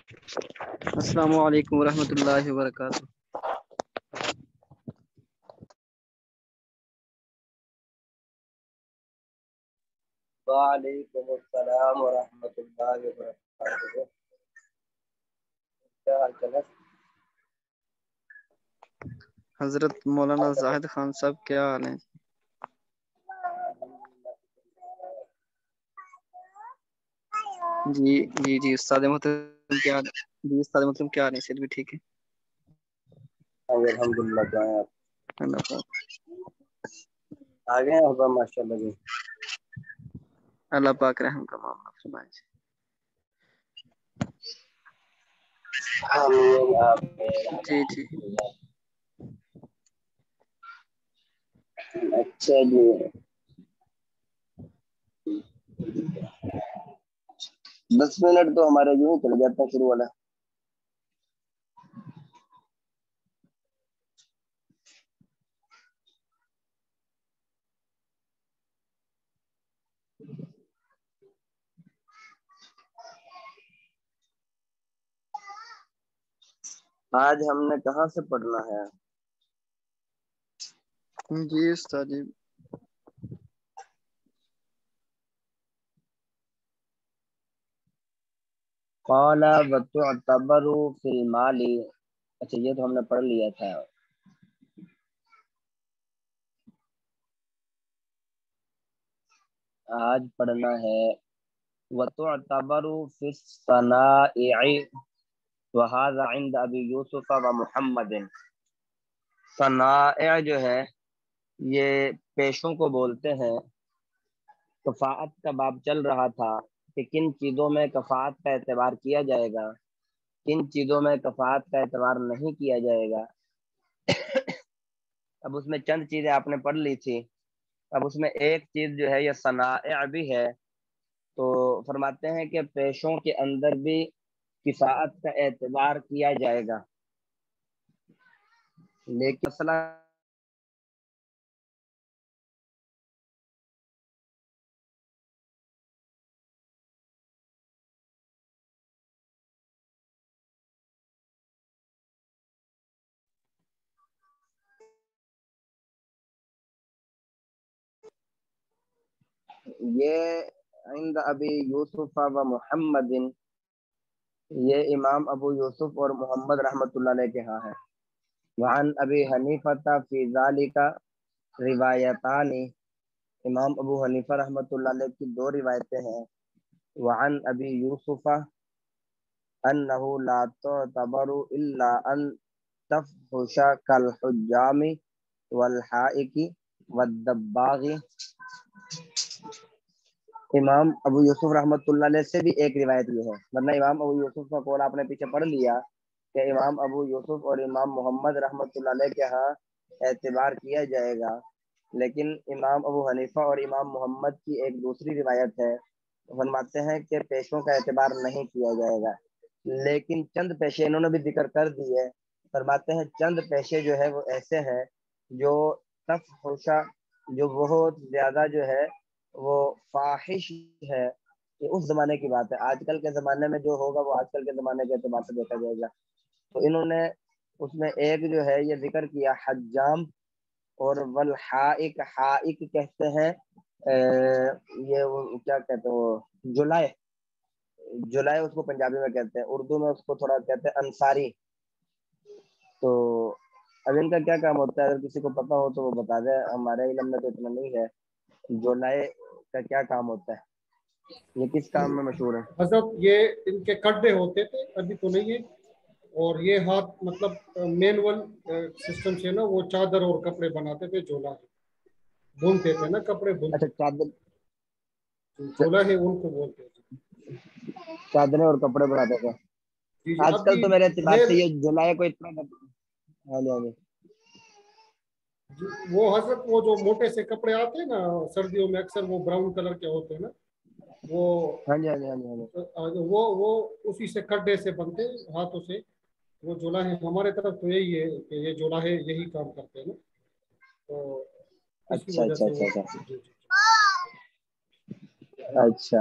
السلام علیکم ورحمۃ اللہ وبرکاتہ۔ وعلیکم السلام ورحمۃ اللہ وبرکاتہ۔ کیا حال چال ہے؟ حضرت مولانا زاہد خان صاحب کیا حال ہے؟ جی جی جی استاد محترم کیا حال ہے؟ جی استاد محترم کیا حال ہے؟ صحت بھی ٹھیک ہے؟ الحمدللہ۔ کیا ہے آپ اللہ پاک آگے ہوگا ماشاء اللہ جی۔ اللہ پاک رحم کا معاملہ فرمائے۔ آمین آمین۔ جی جی اچھا جی، 10 منٹ تو ہمارے یوں ہی چل جاتا ہے شروع والا۔ آج ہم نے کہاں سے پڑھنا ہے؟ جی استاد جی۔ قال وتعتبر فی المال، اچھا یہ تو ہم نے پڑھ لیا تھا۔ آج پڑھنا ہے وتعتبر فی الصنائع وهذا عند ابی یوسف و محمد۔ صنائع جو ہے یہ پیشوں کو بولتے ہیں۔ کفاءت کا باب چل رہا تھا کہ کن چیزوں میں کفاءت کا اعتبار کیا جائے گا، کن چیزوں میں کفاءت کا اعتبار نہیں کیا جائے گا۔ اب اس میں چند چیزیں آپ نے پڑھ لی تھی، اب اس میں ایک چیز جو ہے یہ صنائع بھی ہے۔ تو فرماتے ہیں کہ پیشوں کے اندر بھی کفاءت کا اعتبار کیا جائے گا، لیکن مسئلہ یہ عند ابی یوسف و محمد، یہ امام ابو یوسف اور محمد رحمۃ اللہ علیہ کے ہاں ہے۔ وعن ابی حنیفہ فی ذالک روایتان، امام ابو حنیفہ رحمۃ اللہ علیہ کی 2 روایتیں ہیں۔ وعن ابی یوسف انہ لا تعتبر الا ان تفحش کالحجام والحائک والدباغ۔ امام ابو یوسف رحمۃ اللہ علیہ سے بھی ایک روایت یہ ہے، ورنہ امام ابو یوسف کا قول آپ نے پیچھے پڑھ لیا کہ امام ابو یوسف اور امام محمد رحمۃ اللہ علیہ کے ہاں اعتبار کیا جائے گا، لیکن امام ابو حنیفہ اور امام محمد کی ایک دوسری روایت ہے، فرماتے ہیں کہ پیشوں کا اعتبار نہیں کیا جائے گا۔ لیکن چند پیشے انہوں نے بھی ذکر کر دیے، فرماتے ہیں چند پیشے جو ہے وہ ایسے ہیں جو تفحشہ، جو بہت زیادہ جو ہے وہ فاحش ہے۔ یہ اس زمانے کی بات ہے، آج کل کے زمانے میں جو ہوگا وہ آج کل کے زمانے کے اعتبار سے دیکھا جائے گا۔ تو انہوں نے اس میں ایک جو ہے یہ ذکر کیا حجام اور والحائک، حائک کہتے ہیں یہ وہ کیا کہتے ہیں، وہ جلائے، جلائے اس کو پنجابی میں کہتے ہیں، اردو میں اس کو تھوڑا کہتے ہیں انصاری۔ تو اب ان کا کیا کام ہوتا ہے، اگر کسی کو پتا ہو تو وہ بتا دے، ہمارے علم میں تو اتنا نہیں ہے۔ جولائے کا کیا کام ہوتا ہے، یہ کس کام میں مشہور ہے؟ حضرت یہ ان کے کڈے ہوتے تھے، ابھی تو نہیں ہے، اور یہ ہاتھ مطلب مینول سسٹم سے نا وہ چادر اور کپڑے بناتے تھے، جولا بنتے تھے نا کپڑے بنتے، اچھا چادر، جولا ہے ان کو بولتے تھے۔ چادریں اور کپڑے بناتے تھے۔ جی آج کل ابھی تو میرے اعتبار سے یہ جولائے کو اتنا ہاں جی ہاں جی وہ حضرت وہ جو موٹے سے کپڑے آتے ہیں نا سردیوں میں، اکثر وہ براؤن کلر کے ہوتے ہیں نا، وہ ہاں جی ہاں جی ہاں جی وہ اسی سے کڈے سے بنتے ہاتھوں سے، وہ جولا ہے۔ ہمارے طرف تو یہی ہے کہ یہ جولا ہے، یہی کام کرتے ہیں نا، تو اس کی اچھا وجہ اچھا سے اچھا وہ اچھا جی جی اچھا۔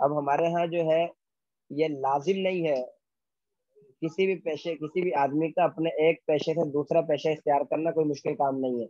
اب ہمارے ہاں جو ہے یہ لازم نہیں ہے کسی بھی آدمی کا اپنے ایک پیشے سے دوسرا پیشہ اختیار کرنا کوئی مشکل کام نہیں ہے۔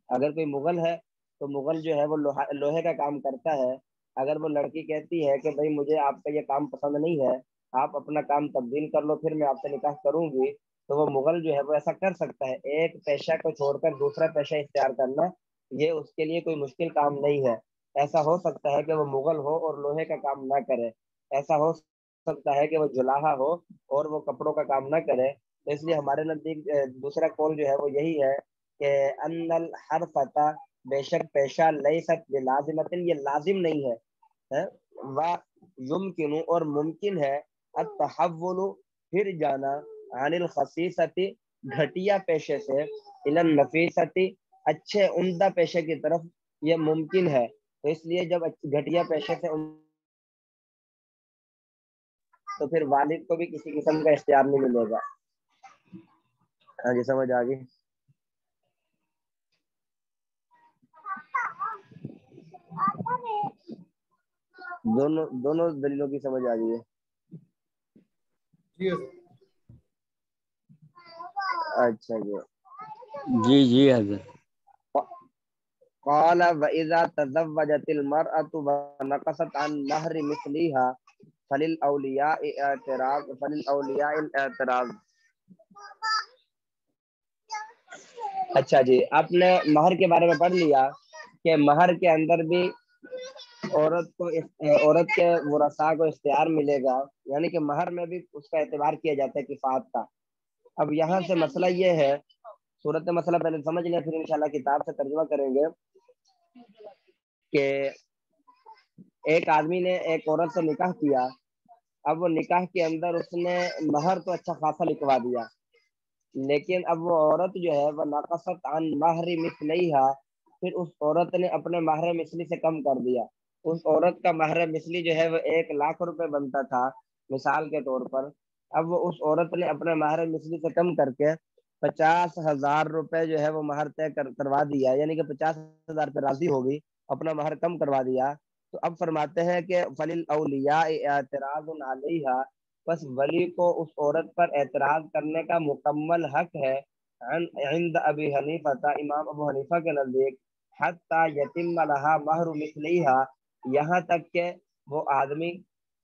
اگر کوئی مغل ہے تو مغل جو ہے وہ لوہے کا کام کرتا ہے، اگر وہ لڑکی کہتی ہے کہ بھائی مجھے آپ کا یہ کام پسند نہیں ہے، آپ اپنا کام تبدیل کر لو پھر میں آپ سے نکاح کروں گی، تو وہ مغل جو ہے وہ ایسا کر سکتا ہے۔ ایک پیشہ کو چھوڑ کر دوسرا پیشہ اختیار کرنا یہ اس کے لیے کوئی مشکل کام نہیں ہے۔ ایسا ہو سکتا ہے کہ وہ مغل ہو اور لوہے کا کام نہ کرے، ایسا ہو سکتا ہے کہ وہ جلاحا ہو اور وہ کپڑوں کا کام نہ کرے۔ تو اس لیے ہمارے نزدیک دوسرا قول جو ہے وہ یہی ہے کہ ان الحرفۃ، بے شک پیشہ، لیست بلازمۃ، یہ لازم نہیں ہے، و یمکن، اور ممکن ہے، التحول، پھر جانا، عن الخسیصۃ، گھٹیا پیشے سے، الی النفیسۃ، اچھے عمدہ پیشے کی طرف یہ ممکن ہے۔ تو اس لیے جب گھٹیا پیشے سے تو پھر والد کو بھی کسی قسم کا اختیار نہیں ملے گا۔ ہاں جی سمجھ آ گئی؟ دونوں دلیلوں کی سمجھ آ گئی ہے؟ جی حضرت۔ اچھا جی۔ جی حضرت۔ قال وَإِذَا تَزَوَّجَتِ الْمَرْأَةُ وَنَقَصَتْ عَنْ مَهْرِ مِثْلِهَا فَلِلْأَوْلِيَاءِ الاعتراض۔ اچھا جی، آپ نے مہر کے بارے میں پڑھ لیا کہ مہر کے اندر بھی عورت کے ورثاء کو اختیار ملے گا، یعنی کہ مہر میں بھی اس کا اعتبار کیا جاتا ہے کفایت کا۔ اب یہاں سے مسئلہ یہ ہے، صورت مسئلہ پہلے سمجھ لیں پھر انشاءاللہ کتاب سے ترجمہ کریں گے، کہ ایک آدمی نے ایک عورت سے نکاح کیا، اب وہ نکاح کے اندر اس نے مہر تو اچھا خاصا لکھوا دیا، لیکن اب وہ عورت جو ہے وہ نقصت عن مہر مثلیہا، پھر اس عورت نے اپنے مہر مثلی سے کم کر دیا۔ اس عورت کا مہر مثلی جو ہے وہ 1,00,000 روپے بنتا تھا مثال کے طور پر، اب وہ اس عورت نے اپنے مہر مثلی سے کم کر کے 50,000 روپے جو ہے وہ مہر طے کروا دیا، یعنی کہ 50,000 پہ راضی ہوگی، اپنا مہر کم کروا دیا۔ تو اب فرماتے ہیں کہ فَلِلْأَوْلِيَاءِ اعتراض عَلَيْهَا، بس ولی کو اس عورت پر اعتراض کرنے کا مکمل حق ہے، عند ابی حنیفہ، امام ابو حنیفہ کے نزدیک، حتی یتم لہا مہر مثلیہا، یہاں تک کہ وہ آدمی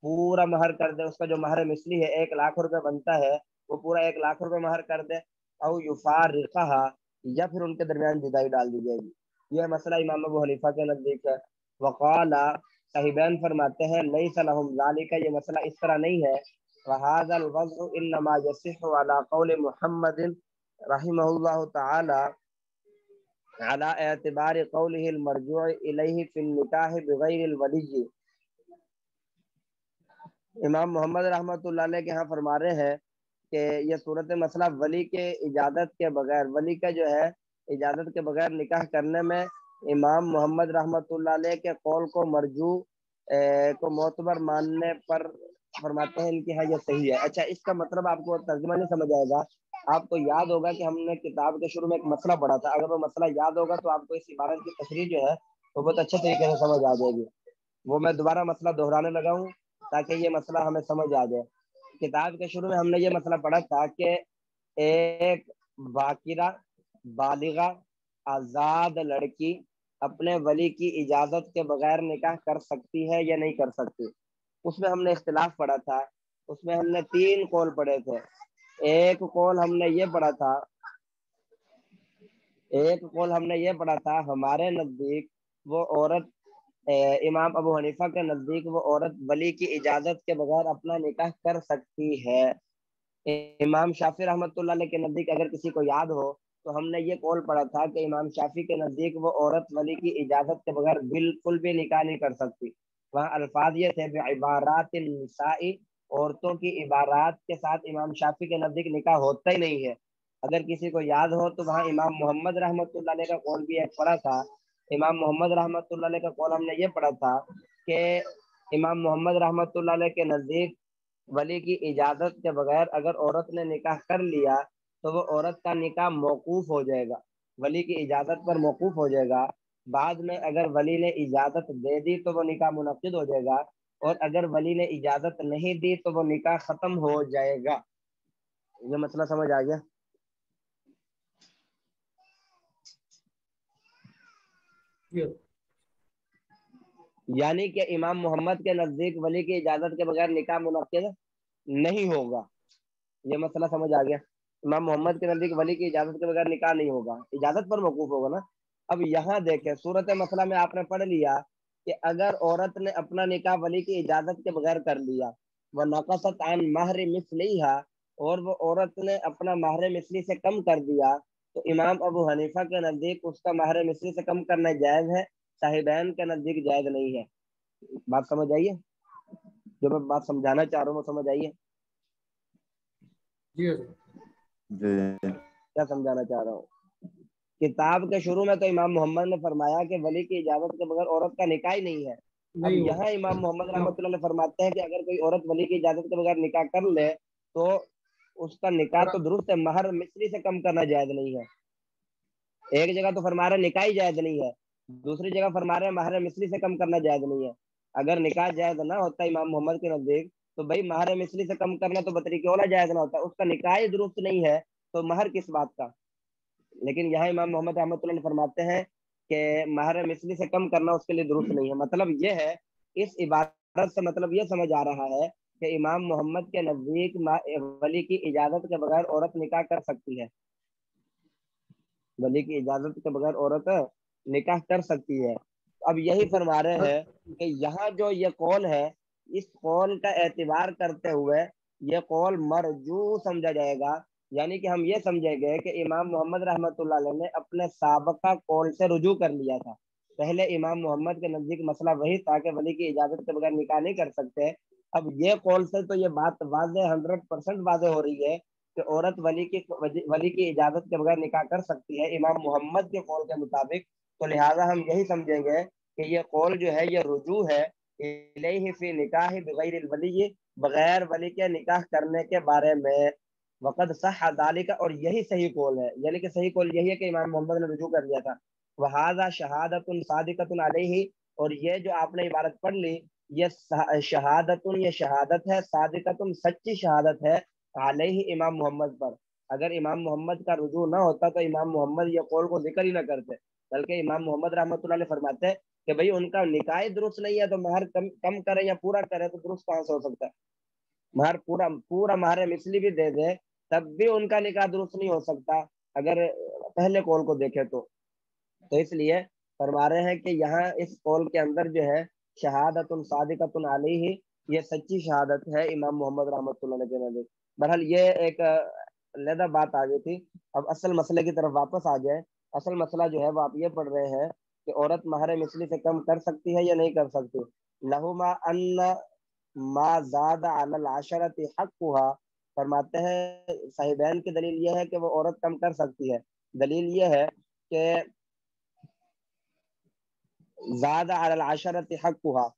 پورا مہر کر دے، اس کا جو مہر مثلی ہے 1,00,000 روپے بنتا ہے، وہ پورا 1,00,000 روپے مہر کر دے، او یفارقہا، یا پھر ان کے درمیان جدائی ڈال دی جائے گی۔ یہ مسئلہ امام ابو حنیفہ کے نزدیک ہے۔ وقال، صاحبین فرماتے ہیں، لیس لہم ذالک، یہ مسئلہ اس طرح نہیں ہے، وهذا الوضع انما يصح على قول محمد رحمہ اللہ تعالی على اعتبار قوله المرجوع الیہ فی النکاح بغیر الولی۔ امام محمد رحمۃ اللہ علیہ کے ہاں فرما رہے ہیں کہ یہ صورت مسئلہ ولی کے اجازت کے بغیر، ولی کا جو ہے اجازت کے بغیر نکاح کرنے میں امام محمد رحمۃ اللہ علیہ کے قول کو مرجوع کو معتبر ماننے پر فرماتے ہیں ان کی ہاں یہ صحیح ہے۔ اچھا، اس کا مطلب آپ کو ترجمہ نہیں سمجھ آئے گا، آپ کو یاد ہوگا کہ ہم نے کتاب کے شروع میں ایک مسئلہ پڑھا تھا، اگر وہ مسئلہ یاد ہوگا تو آپ کو اس عبارت کی تشریح جو ہے وہ بہت اچھے طریقے سے سمجھ آ جائے گی۔ وہ میں دوبارہ مسئلہ دہرانے لگا ہوں تاکہ یہ مسئلہ ہمیں سمجھ آ جائے۔ کتاب کے شروع میں ہم نے یہ مسئلہ پڑھا تھا کہ ایک باقرہ بالغہ آزاد لڑکی اپنے ولی کی اجازت کے بغیر نکاح کر سکتی ہے یا نہیں کر سکتی، اس میں ہم نے اختلاف پڑھا تھا۔ اس میں ہم نے 3 قول پڑھے تھے۔ ایک قول ہم نے یہ پڑھا تھا ہمارے نزدیک وہ عورت، امام ابو حنیفہ کے نزدیک وہ عورت ولی کی اجازت کے بغیر اپنا نکاح کر سکتی ہے۔ امام شافعی رحمۃ اللہ علیہ کے نزدیک اگر کسی کو یاد ہو تو ہم نے یہ قول پڑھا تھا کہ امام شافعی کے نزدیک وہ عورت ولی کی اجازت کے بغیر بالکل بھی نکاح نہیں کر سکتی۔ وہاں الفاظ یہ تھے بعبارات النساء، عورتوں کی عبارات کے ساتھ امام شافعی کے نزدیک نکاح ہوتا ہی نہیں ہے۔ اگر کسی کو یاد ہو تو وہاں امام محمد رحمۃ اللہ علیہ کا قول بھی ایک پڑھا تھا۔ امام محمد رحمۃ اللہ علیہ کا قول ہم نے یہ پڑھا تھا کہ امام محمد رحمۃ اللہ علیہ کے نزدیک ولی کی اجازت کے بغیر اگر عورت نے نکاح کر لیا تو وہ عورت کا نکاح موقوف ہو جائے گا، ولی کی اجازت پر موقوف ہو جائے گا۔ بعد میں اگر ولی نے اجازت دے دی تو وہ نکاح منعقد ہو جائے گا، اور اگر ولی نے اجازت نہیں دی تو وہ نکاح ختم ہو جائے گا۔ یہ مسئلہ سمجھ آ گیا؟ یعنی کہ امام محمد کے نزدیک ولی کی اجازت کے بغیر نکاح منعقد نہیں ہوگا۔ یہ مسئلہ سمجھ آ گیا؟ امام محمد کے نزدیک ولی کی اجازت کے بغیر نکاح نہیں ہوگا، اجازت پر موقوف ہوگا نا۔ اب یہاں دیکھیں صورت مسئلہ میں آپ نے پڑھ لیا کہ اگر عورت نے اپنا نکاح ولی کی اجازت کے بغیر کر لیا، وہ نقصت عن مہر مثلیہا، اور وہ عورت نے اپنا مہر مثلی سے کم کر دیا، تو امام ابو حنیفہ کے نزدیک اس کا مہر مثلی سے کم کرنا جائز ہے، صاحبین کے نزدیک جائز نہیں ہے۔ بات سمجھ آئیے؟ جو میں بات سمجھانا چاہ رہا ہوں وہ سمجھ آئیے؟ جی کیا سمجھانا چاہ رہا ہوں؟ کتاب کے شروع میں تو امام محمد نے فرمایا کہ ولی کی اجازت کے بغیر عورت کا نکاح ہی نہیں ہے۔ اب نہیں یہاں امام محمد رحمۃ اللہ علیہ فرماتے ہیں کہ اگر کوئی عورت ولی کی اجازت کے بغیر نکاح کر لے تو اس کا نکاح تو درست ہے، مہر مثلی سے کم کرنا جائز نہیں ہے۔ ایک جگہ تو فرما رہے نکاح ہی جائز نہیں ہے، دوسری جگہ فرما رہے مہر مثلی سے کم کرنا جائز نہیں ہے۔ اگر نکاح جائز نہ ہوتا امام محمد کے نزدیک تو بھائی مہر مثلی سے کم کرنا تو بطریق اولا جائز نہ ہوتا، اس کا نکاح ہی درست نہیں ہے تو مہر کس بات کا؟ لیکن یہاں امام محمد رحمۃ اللہ فرماتے ہیں کہ مہر مثلی سے کم کرنا اس کے لیے درست نہیں ہے۔ مطلب یہ ہے، اس عبارت سے مطلب یہ سمجھ آ رہا ہے کہ امام محمد کے نزدیک ولی کی اجازت کے بغیر عورت نکاح کر سکتی ہے، ولی کی اجازت کے بغیر عورت نکاح کر سکتی ہے۔ اب یہی فرما رہے ہیں کہ یہاں جو یہ قول ہے، اس قول کا اعتبار کرتے ہوئے یہ قول مرجو سمجھا جائے گا، یعنی کہ ہم یہ سمجھیں گے کہ امام محمد رحمۃ اللہ علیہ نے اپنے سابقہ قول سے رجوع کر لیا تھا۔ پہلے امام محمد کے نزدیک مسئلہ وہی تھا کہ ولی کی اجازت کے بغیر نکاح نہیں کر سکتے۔ اب یہ قول سے تو یہ بات واضح 100% واضح ہو رہی ہے کہ عورت ولی کی اجازت کے بغیر نکاح کر سکتی ہے امام محمد کے قول کے مطابق۔ تو لہٰذا ہم یہی سمجھیں گے کہ یہ قول جو ہے یہ رجوع ہے الیہ فی نکاح بغیر الولی، بغیر ولی کے نکاح کرنے کے بارے میں۔ وقد صح ذالک، اور یہی صحیح قول ہے، یعنی کہ صحیح قول یہی ہے کہ امام محمد نے رجوع کر لیا تھا۔ وہذا شہادت صادقۃ علیہ، اور یہ جو آپ نے عبارت پڑھ لی یہ شہادت، یہ شہادت ہے صادقۃ، سچی شہادت ہے علیہ امام محمد پر۔ اگر امام محمد کا رجوع نہ ہوتا تو امام محمد یہ قول کو ذکر ہی نہ کرتے، بلکہ امام محمد رحمۃ اللہ علیہ فرماتے ہیں کہ بھئی ان کا نکاح درست نہیں ہے تو مہر کم کرے یا پورا کرے تو درست کہاں سے ہو سکتا ہے؟ مہر پورا مہر مثلی بھی دے دے تب بھی ان کا نکاح درست نہیں ہو سکتا اگر پہلے قول کو دیکھے تو اس لیے فرما رہے ہیں کہ یہاں اس قول کے اندر جو ہے شہادت صادقۃ علیہ، یہ سچی شہادت ہے امام محمد رحمۃ اللہ علیہ کے نزدیک۔ بہرحال یہ ایک علیحدہ بات آ گئی تھی۔ اب اصل مسئلے کی طرف واپس آ جائے۔ اصل مسئلہ جو ہے وہ آپ یہ پڑھ رہے ہیں کہ عورت مہر مثلی سے کم کر سکتی ہے یا نہیں کر سکتی۔ لہما ان ما زاد علی العشرۃ حقها، فرماتے ہیں صاحبین کی دلیل یہ ہے کہ وہ عورت کم کر سکتی ہے۔ دلیل یہ ہے کہ زاد علی العشرۃ حقها،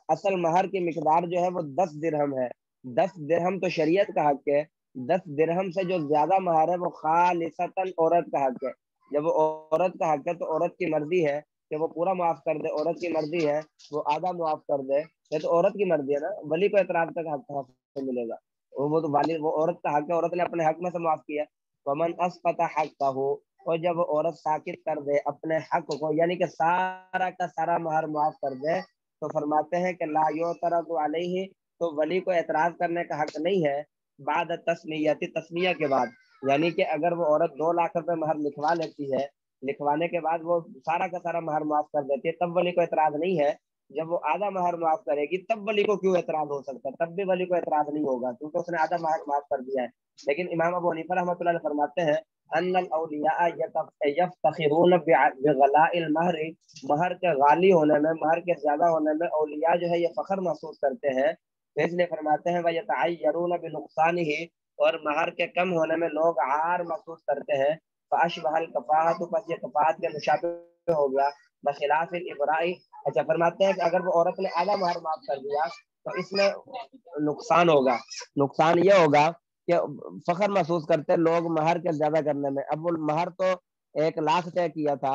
اصل مہر کی مقدار جو ہے وہ 10 درہم ہے۔ 10 درہم تو شریعت کا حق ہے، 10 درہم سے جو زیادہ مہر ہے وہ خالصتاً عورت کا حق ہے۔ جب وہ عورت کا حق ہے تو عورت کی مرضی ہے کہ وہ پورا معاف کر دے، عورت کی مرضی ہے وہ آدھا معاف کر دے، یہ تو عورت کی مرضی ہے نا۔ ولی کو اعتراف کا حق کہاں سے ملے گا؟ وہ تو وہ عورت کا حق ہے، عورت نے اپنے حق میں سے معاف کیا۔ ومن اسقط حقہ، اور جب وہ عورت ساکت کر دے اپنے حق کو، یعنی کہ سارا کا سارا مہر معاف کر دے، تو فرماتے ہیں کہ لا یعترض علیہ، تو ولی کو اعتراض کرنے کا حق نہیں ہے بعد تسمیہ، تسمیہ کے بعد۔ یعنی کہ اگر وہ عورت 2 لاکھ روپے مہر لکھوا لیتی ہے، لکھوانے کے بعد وہ سارا کا سارا مہر معاف کر دیتی ہے، تب ولی کو اعتراض نہیں ہے۔ جب وہ آدھا مہر معاف کرے گی تب ولی کو کیوں اعتراض ہو سکتا ہے؟ تب بھی ولی کو اعتراض نہیں ہوگا کیونکہ اس نے آدھا مہر معاف کر دیا ہے۔ لیکن امام ابو حنیفہ رحمۃ اللہ علیہ فرماتے ہیں ان الاولیاء یفتخرون بغلاء المہر، مہر کے غالی ہونے میں، مہر کے زیادہ ہونے میں اولیاء جو ہے یہ فخر محسوس کرتے ہیں، اس لیے فرماتے ہیں وَيَتَعَيَّرُونَ بِنُقْصَانِهِ، اور مہر کے کم ہونے میں لوگ عار محسوس کرتے ہیں۔ فَأَشْبَهَ الْكَفَاءَةُ، پس یہ کفاءت کے مشابہ ہو گیا، بخلاف الابراء۔ اچھا فرماتے ہیں کہ اگر وہ عورت نے آدھا مہر معاف کر دیا تو اس میں نقصان ہوگا، نقصان یہ ہوگا کہ فخر محسوس کرتے لوگ مہر کے زیادہ کرنے میں۔ اب وہ مہر تو 1 لاکھ طے کیا تھا،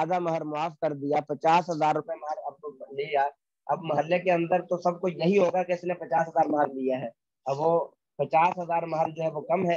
آدھا مہر معاف کر دیا, 50,000 روپے مہر اب تو لیا. اب محلے کے اندر تو سب کو یہی ہوگا کہ اس نے 50,000 مہر لیا ہے. اب وہ 50,000 مہر جو ہے وہ کم ہے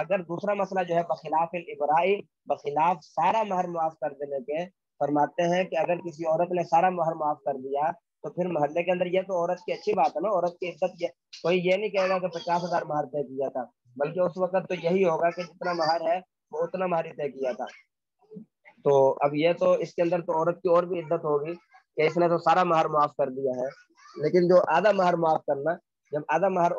اگر دوسرا مسئلہ جو ہے بخلاف الابرائی, بخلاف سارا مہر معاف کر دینے کے, فرماتے ہیں کہ اگر کسی عورت نے سارا مہر معاف کر دیا تو پھر محلے کے اندر یہ تو عورت کی اچھی بات ہے نا, عورت کی عزت. کوئی یہ نہیں کہے گا کہ 50,000 مہر طے کیا تھا, بلکہ اس وقت تو یہی ہوگا کہ جتنا مہر ہے وہ اتنا مہر ہی طے کیا تھا. تو اب یہ تو اس کے اندر تو عورت کی اور بھی عزت ہوگی کہ اس نے تو سارا مہر معاف کر دیا ہے. لیکن جو آدھا مہر معاف کرنا, جب آدھا مہر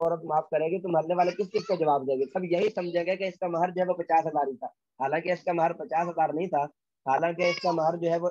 عورت معاف کرے گی تو محلے والے کس چیز کو جواب دے گی؟ سب یہی سمجھے گا کہ اس کا مہر جو ہے وہ 50,000 ہی تھا, حالانکہ اس کا مہر 50,000 نہیں تھا, حالانکہ اس کا مہر جو ہے وہ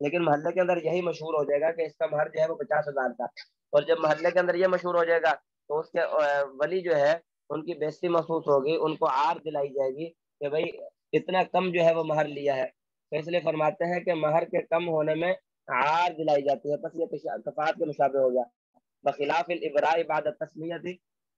لیکن محلے کے اندر یہی مشہور ہو جائے گا کہ اس کا مہر جو ہے وہ 50,000 تھا. اور جب محلے کے اندر یہ مشہور ہو جائے گا تو اس کے ولی جو ہے ان کی بےزتی محسوس ہوگی, ان کو عار دلائی جائے گی کہ بھائی اتنا کم جو ہے وہ مہر لیا ہے. تو اس لیے فرماتے ہیں کہ مہر کے کم ہونے میں عار دلائی جاتی ہے. بس یہ کفات کے مشابہ ہو گیا. بخلاف الابراء بعد التسمیہ تھی,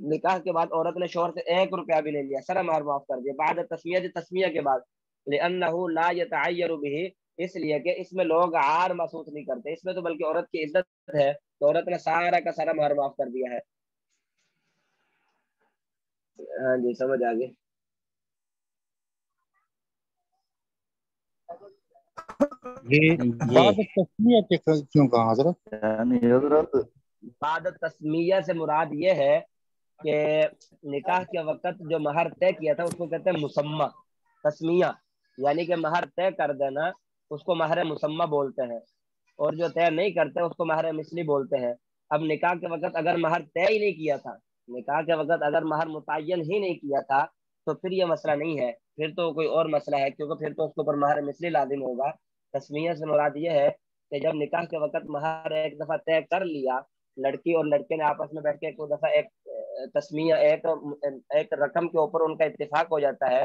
نکاح کے بعد عورت نے شوہر سے 1 روپیہ بھی نہیں لیا, سارا مہر معاف کر دیا. بعد تسمیہ تھی, تسمیہ کے بعد, لأنه لا يتعیر به, اس لیے کہ اس میں لوگ عار محسوس نہیں کرتے, اس میں تو بلکہ عورت کی عزت ہے, تو عورت نے سارا کا سارا مہر معاف کر دیا ہے. ہاں جی سمجھ آ گئی. یہ جی بعد تسمیہ کے کیوں کہا حضرت؟ یعنی حضرت بعد تسمیہ سے مراد یہ ہے کہ نکاح کے وقت جو مہر طے کیا تھا اس کو کہتے ہیں مسمہ. تسمیہ یعنی کہ مہر طے کر دینا, اس کو مہر مسمہ بولتے ہیں, اور جو طے نہیں کرتے اس کو مہر مثلی بولتے ہیں. اب نکاح کے وقت اگر مہر طے ہی نہیں کیا تھا, نکاح کے وقت اگر مہر متعین ہی نہیں کیا تھا تو پھر یہ مسئلہ نہیں ہے, پھر تو کوئی اور مسئلہ ہے, کیونکہ پھر تو اس کے اوپر مہر مثلی لازم ہوگا. تسمیہ سے مراد یہ ہے کہ جب نکاح کے وقت مہر ایک دفعہ طے کر لیا, لڑکی اور لڑکے نے آپس میں بیٹھ کے ایک دفعہ ایک تسمیہ ایک رقم کے اوپر ان کا اتفاق ہو جاتا ہے.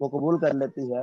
وہ قبول کر لیتی ہے.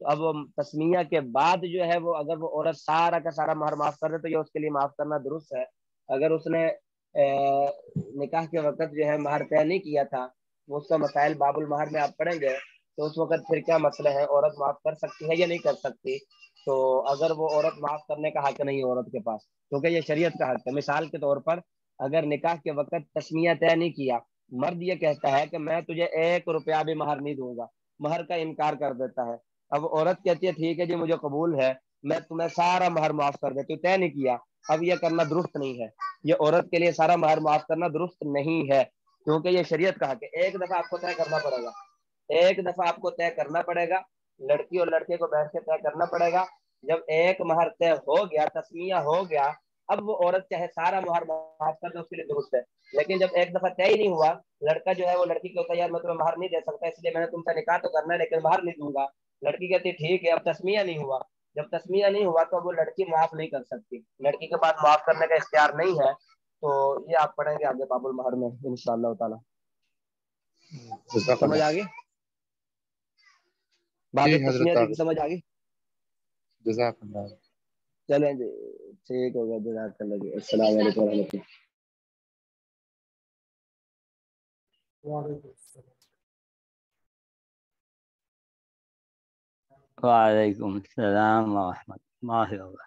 تو اب وہ تسمیہ کے بعد جو ہے وہ اگر وہ عورت سارا کا سارا مہر معاف کر دے تو یہ اس کے لیے معاف کرنا درست ہے. اگر اس نے نکاح کے وقت جو ہے مہر طے نہیں کیا تھا, وہ اس کا مسائل باب المہر میں آپ پڑھیں گے, تو اس وقت پھر کیا مسئلہ ہے, عورت معاف کر سکتی ہے یا نہیں کر سکتی. تو اگر وہ عورت معاف کرنے کا حق نہیں ہے عورت کے پاس, کیونکہ یہ شریعت کا حق ہے. مثال کے طور پر اگر نکاح کے وقت تسمیہ طے نہیں کیا, مرد یہ کہتا ہے کہ میں تجھے 1 روپیہ بھی مہر نہیں دوں گا, مہر کا انکار کر دیتا ہے. اب عورت کہتی ہے ٹھیک ہے جی مجھے قبول ہے, میں تمہیں سارا مہر معاف کر دیتی ہوں, طے نہیں کیا. اب یہ کرنا درست نہیں ہے, یہ عورت کے لیے سارا مہر معاف کرنا درست نہیں ہے, کیونکہ یہ شریعت کا حق ہے. ایک دفعہ آپ کو طے کرنا پڑے گا, ایک دفعہ آپ کو طے کرنا پڑے گا, لڑکی اور لڑکے کو بیٹھ کے طے کرنا پڑے گا. جب ایک مہر طے ہو گیا, تسمیہ ہو گیا, اب وہ عورت چاہے سارا مہر معاف کر دے اس کے لیے درست ہے. لیکن جب ایک دفعہ طے ہی نہیں ہوا, لڑکا جو ہے وہ لڑکی کو کہتا ہے یار میں تمہیں مہر نہیں دے سکتا, اس لیے میں نے تم سے نکاح تو کرنا ہے لیکن مہر نہیں دوں گا. لڑکی کہتی ہے ٹھیک ہے, اب تسمیہ نہیں ہوا. جب تسمیہ نہیں ہوا تو وہ لڑکی معاف نہیں کر سکتی, لڑکی کے پاس معاف کرنے کا اختیار نہیں ہے. تو یہ آپ پڑھیں گے آگے باب المہر میں انشاءاللہ تعالی. جزاک سمجھ اللہ. آ گئی بات, جی تسمیہ حضرت کی آگے. سمجھ آ گئی. جزاک اللہ. چلیں جی ٹھیک ہو گیا, جزاک اللہ جی. السلام علیکم و رحمۃ اللہ. وعلیکم السلام. وعلیکم السلام ورحمۃ اللہ وبرکاتہ.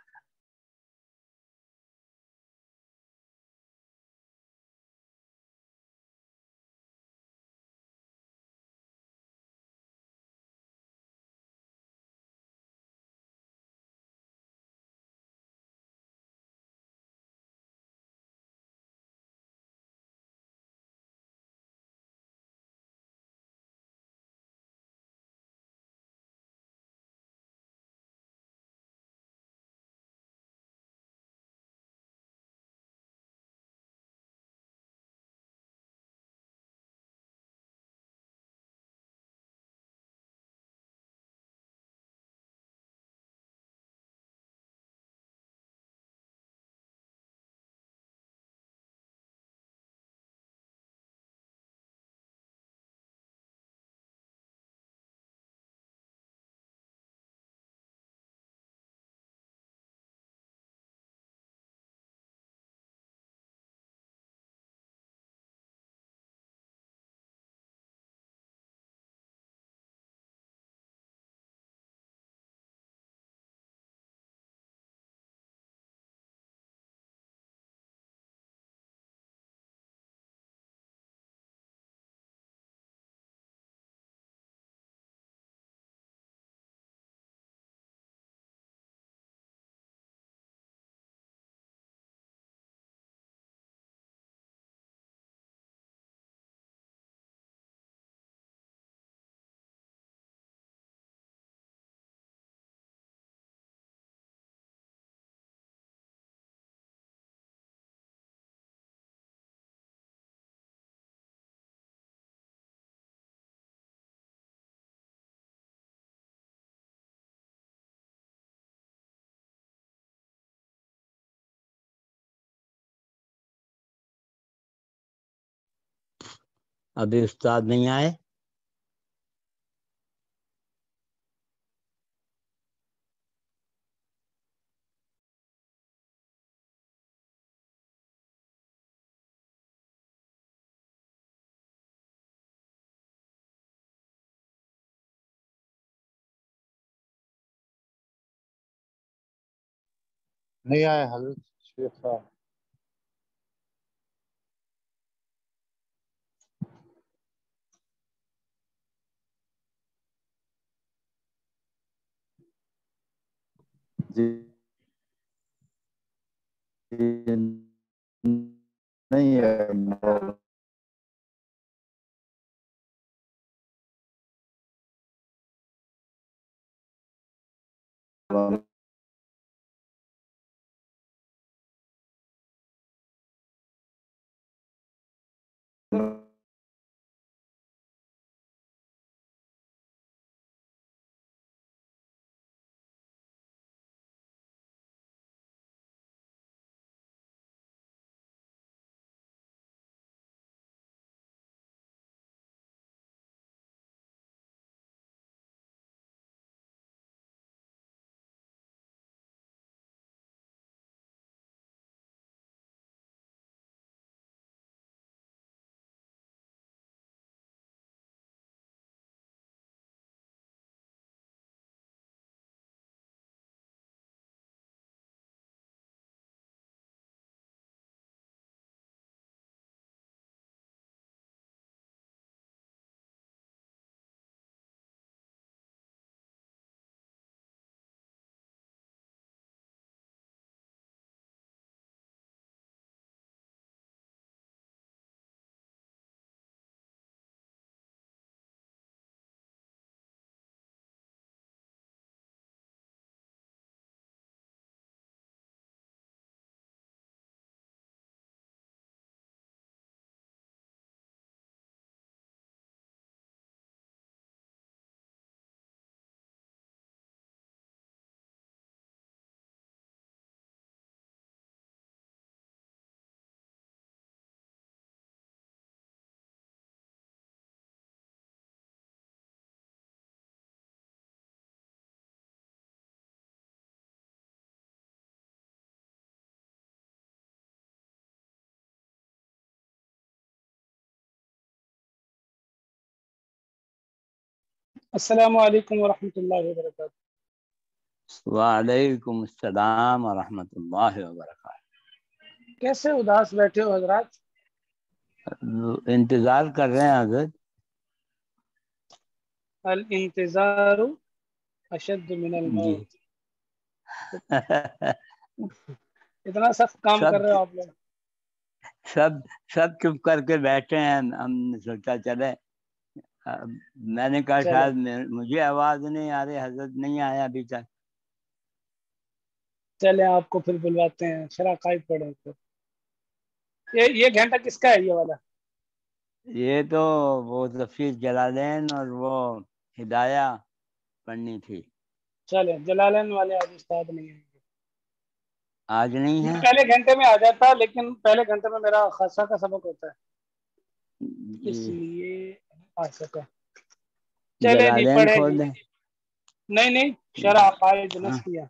ابھی استاد نہیں آئے؟ نہیں آئے حضرت شیخ صاحب. نہیں ہے. السلام علیکم ورحمۃ اللہ وبرکاتہ. وعلیکم السلام ورحمۃ اللہ وبرکاتہ. کیسے اداس بیٹھے ہو حضرات؟ انتظار کر رہے ہیں حضرت. الانتظار اشد من جی. الموت. اتنا سخت کام سب کر رہے ہو آپ لوگ. سب چپ کر کے بیٹھے ہیں. ہم نے سوچا چلے. میں نے کہا چلے شاید مجھے آواز نہیں آ رہی، حضرت نہیں آیا ابھی تک. چلے آپ کو پھر بلواتے ہیں. شرح قائد پڑھیں پھر. یہ گھنٹہ کس کا ہے یہ والا؟ یہ تو وہ تفسیر جلالین اور وہ ہدایہ پڑھنی تھی. چلے جلالین والے آج استاد نہیں ہیں. آج نہیں ہے. میں پہلے گھنٹے میں آ جاتا، لیکن پہلے گھنٹے میں میرا خاصا کا سبق ہوتا ہے، اس لیے آ سکا. چلے جی جلالین پڑھے کھول جی. دیں. نہیں شرح عقائد نسخیہ.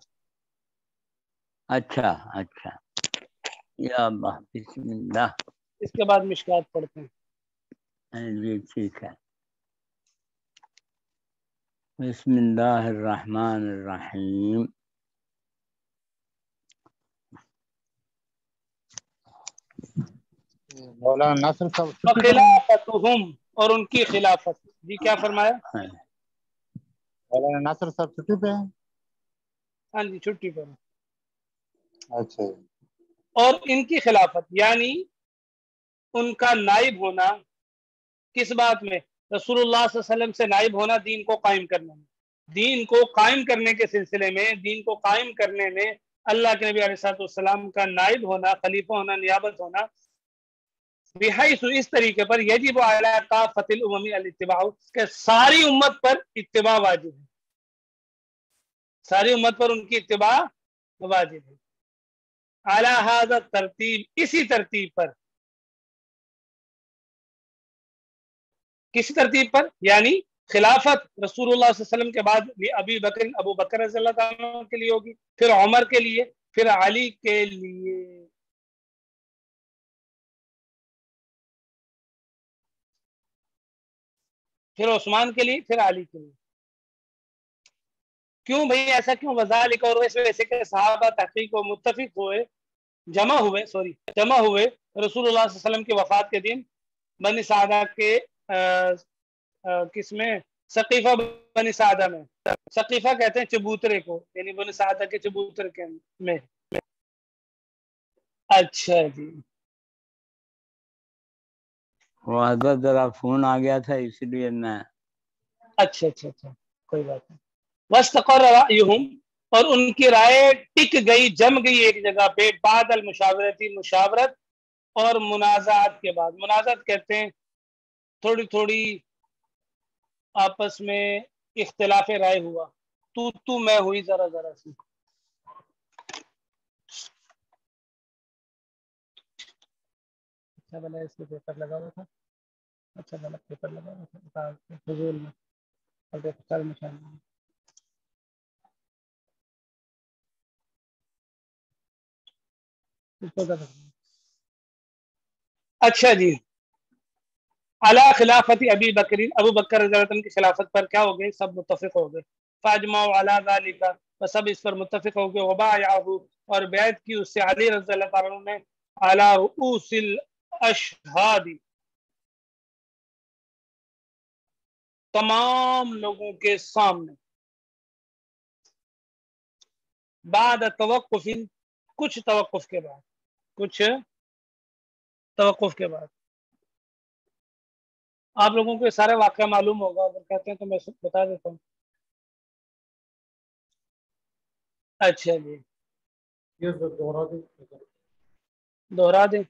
اچھا یا اللہ بسم اللہ. اس کے بعد مشکات پڑھتے ہیں. جی ٹھیک ہے. بسم اللہ الرحمن الرحیم. مولانا ناصر صاحب چھٹی پر ہیں؟ وخلافتہم، اور ان کی خلافت. جی کیا فرمایا؟ مولانا ناصر صاحب چھٹی پہ ہیں؟ ہاں جی چھٹی پر. اچھا. اور ان کی خلافت یعنی ان کا نائب ہونا کس بات میں؟ رسول اللہ صلی اللہ علیہ وسلم سے نائب ہونا دین کو قائم کرنے میں. دین کو قائم کرنے کے سلسلے میں، دین کو قائم کرنے میں اللہ کے نبی علیہ السلام کا نائب ہونا، خلیفہ ہونا، نیابت ہونا، بحیث اس طریقے پر یجب علی کافۃ الامم الاتباع، کہ ساری امت پر اتباع واجب ہے. ساری امت پر ان کی اتباع واجب ہے. اعلی ھذا ترتیب، اسی ترتیب پر کس ترتیب پر؟ یعنی خلافت رسول اللہ صلی اللہ علیہ وسلم کے بعد ابو بکر رضی اللہ تعالیٰ عنہ کے لیے ہوگی، پھر عمر کے لیے، پھر علی کے لیے. پھر عثمان کے لیے، پھر علی کے لیے. کیوں بھئی ایسا کیوں؟ وذالک، اور اس وجہ سے کہ صحابہ تحقیق و متفق ہوئے، جمع ہوئے رسول اللہ صلی اللہ علیہ وسلم کی وفات کے دن بنی سعدہ کے کس میں؟ ثقیفہ بنی سعدہ میں. ثقیفہ کہتے ہیں چبوترے کو، یعنی بنی سعدہ کے چبوترے کے میں. اچھا جی، وہ حضرت ذرا فون آ گیا تھا اس لیے میں. اچھا کوئی بات نہیں. واستقر رأیہم، اور ان کی رائے ٹک گئی، جم گئی ایک جگہ پہ، بعد المشاورتی، مشاورت اور منازعات کے بعد. منازعات کہتے ہیں تھوڑی تھوڑی آپس میں اختلاف رائے ہوا، تو میں ہوئی ذرا سی. اچھا بنا اس میں پیپر لگا ہوا تھا، اچھا بنا پیپر لگا ہوا تھا فضول میں. اچھا جی، علی خلافت ابی بکر، ابو بکر رضی اللہ عنہ کی خلافت پر کیا ہو گئے؟ سب متفق ہو گئے. فاجمعوا علی ذلک، سب اس پر متفق ہو گئے. وبایعہ، اور بیعت کی اس سے علی رضی اللہ تعالیٰ عنہ نے، علی رؤوس الاشہاد، تمام لوگوں کے سامنے. بعد توقف، کچھ توقف کے بعد. آپ لوگوں کو یہ سارا واقعہ معلوم ہوگا، اگر کہتے ہیں تو میں بتا دیتا ہوں. اچھا جی، یہ دوہرا دیں.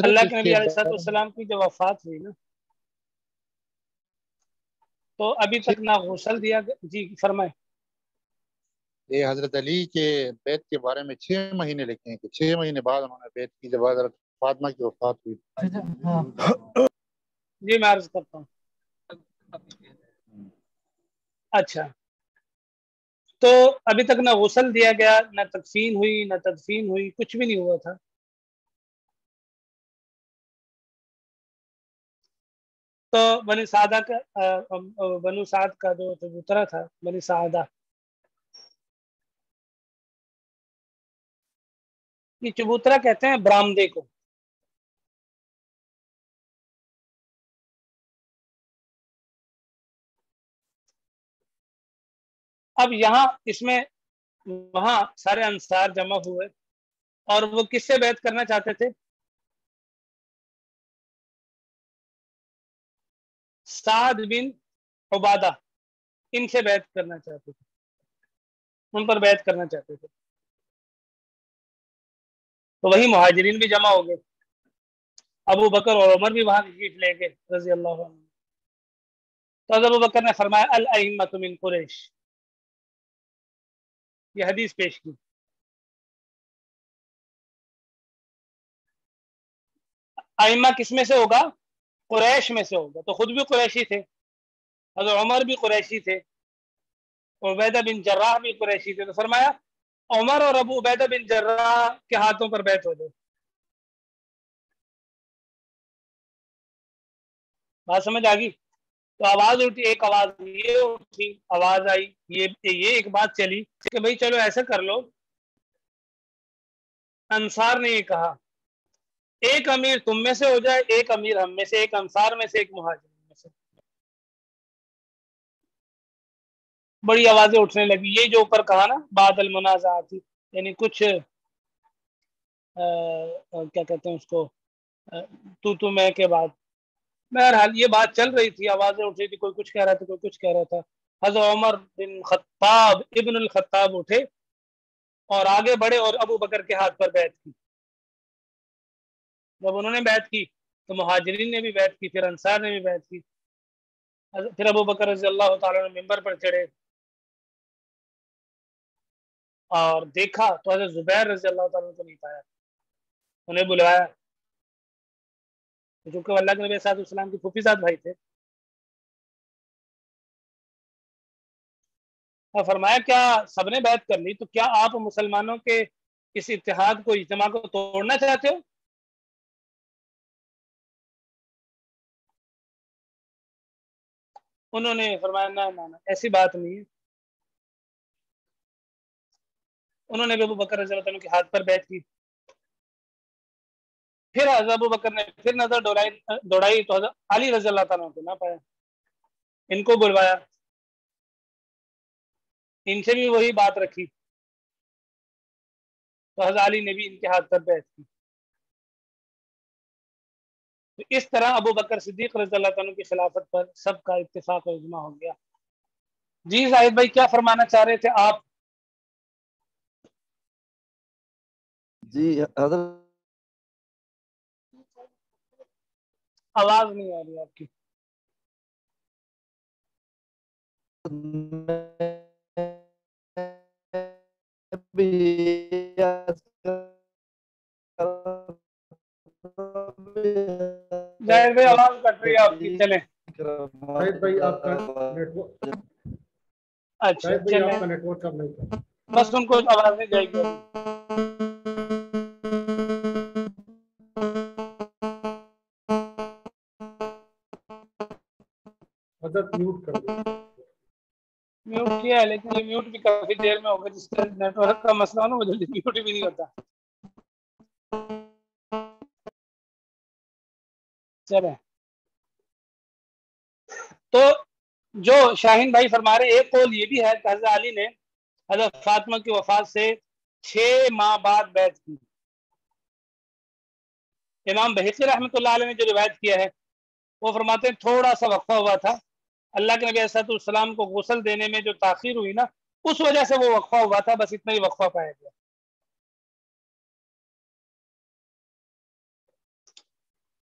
اللہ کے نبی علیہ السلام کی جب وفات ہوئی نا، تو ابھی تک نہ غسل دیا گیا. جی فرمائیں. یہ حضرت علی کے بیت کے بارے میں 6 مہینے لکھے ہیں کہ 6 مہینے بعد انہوں نے بیت کی جب حضرت فاطمہ کی وفات ہوئی. جی میں عرض کرتا ہوں. اچھا، تو ابھی تک نہ غسل دیا گیا، نہ تکفین ہوئی، نہ تدفین ہوئی، کچھ بھی نہیں ہوا تھا. تو بنی سعدہ کا بنو سعد کا جو چبوترا تھا، بنی سعدہ، یہ چبوترا کہتے ہیں برآمدے کو. اب یہاں اس میں وہاں سارے انصار جمع ہوئے، اور وہ کس سے بیعت کرنا چاہتے تھے؟ سعد بن عبادہ، ان سے بیعت کرنا چاہتے تھے، ان پر بیعت کرنا چاہتے تھے. تو وہی مہاجرین بھی جمع ہو گئے، ابو بکر اور عمر بھی وہاں تشریف لے گئے رضی اللہ عنہ. تو ابو بکر نے فرمایا الائمۃ من قریش، یہ حدیث پیش کی. ائمہ کس میں سے ہوگا؟ قریش میں سے ہوگا. تو خود بھی قریشی تھے، حضرت عمر بھی قریشی تھے، عبیدہ بن جراح بھی قریشی تھے. تو فرمایا عمر اور ابو عبیدہ بن جراح کے ہاتھوں پر بیعت ہو جائے. بات سمجھ آ گئی؟ تو آواز اٹھی، ایک آواز یہ اٹھی، آواز آئی، یہ ایک بات چلی کہ بھئی چلو ایسا کر لو. انصار نے یہ کہا ایک امیر تم میں سے ہو جائے، ایک امیر ہم میں سے، ایک انصار میں سے، ایک مہاجر میں سے. بڑی آوازیں اٹھنے لگی. یہ جو اوپر کہا نا بعد المنازعات، یعنی کچھ کیا کہتے ہیں اس کو، تو میں کے بعد. بہرحال یہ بات چل رہی تھی، آوازیں اٹھ رہی تھی، کوئی کچھ کہہ رہا تھا، کوئی کچھ کہہ رہا تھا. حضرت عمر بن خطاب ابن الخطاب اٹھے اور آگے بڑھے اور ابو بکر کے ہاتھ پر بیعت کی. جب انہوں نے بیعت کی تو مہاجرین نے بھی بیعت کی، پھر انصار نے بھی بیعت کی. پھر ابو بکر رضی اللہ تعالیٰ عنہ ممبر پر چڑھے اور دیکھا تو حضرت زبیر رضی اللہ تعالیٰ کو نہیں پایا، انہیں بلوایا چونکہ اللہ کے نبی صلی اللہ علیہ وسلم کی پھوپھی زاد بھائی تھے، اور فرمایا کیا سب نے بیعت کر لی تو کیا آپ مسلمانوں کے اس اتحاد کو، اجتماع کو توڑنا چاہتے ہو؟ انہوں نے فرمایا نہ ایسی بات نہیں ہے۔ انہوں نے ابو بکر رضی اللہ عنہ کے ہاتھ پر بیعت کی۔ پھر حضرت ابو بکر نے پھر نظر دوڑائی تو حضرت علی رضی اللہ تعالیٰ کو نہ پایا، ان کو بلوایا، ان سے بھی وہی بات رکھی تو حضرت علی نے بھی ان کے ہاتھ پر بیعت کی۔ تو اس طرح ابو بکر صدیق رضی اللہ عنہ کی خلافت پر سب کا اتفاق و اجماع ہو گیا۔ جی زاہد بھائی کیا فرمانا چاہ رہے تھے آپ؟ جی حضرت آواز نہیں آ رہی آپ کی۔ زاہد بھائی آواز کٹ رہی ہے آپ کی، چلیں۔ شاید بھائی آپ کا نیٹ ورک اچھا شاید بھائی آپ کا چلیں، نیٹ ورک کب نہیں تھا۔ بس ان کو آواز نہیں جائے گی۔ حضرت میوٹ کر دیں۔ میوٹ کیا ہے لیکن یہ میوٹ بھی کافی دیر میں ہوگا، جس کا نیٹ ورک کا مسئلہ ہو نا وہ جلدی میوٹ بھی نہیں ہوتا۔ چلیں، تو جو شاہین بھائی فرما رہے ایک قول یہ بھی ہے کہ حضرت علی نے حضرت فاطمہ کی وفات سے 6 ماہ بعد بیعت کی۔ امام بہقی رحمۃ اللہ علیہ نے جو روایت کیا ہے وہ فرماتے ہیں تھوڑا سا وقفہ ہوا تھا، اللہ کے نبی علیہ السلام کو غسل دینے میں جو تاخیر ہوئی نا اس وجہ سے وہ وقفہ ہوا تھا، بس اتنا ہی وقفہ پایا گیا۔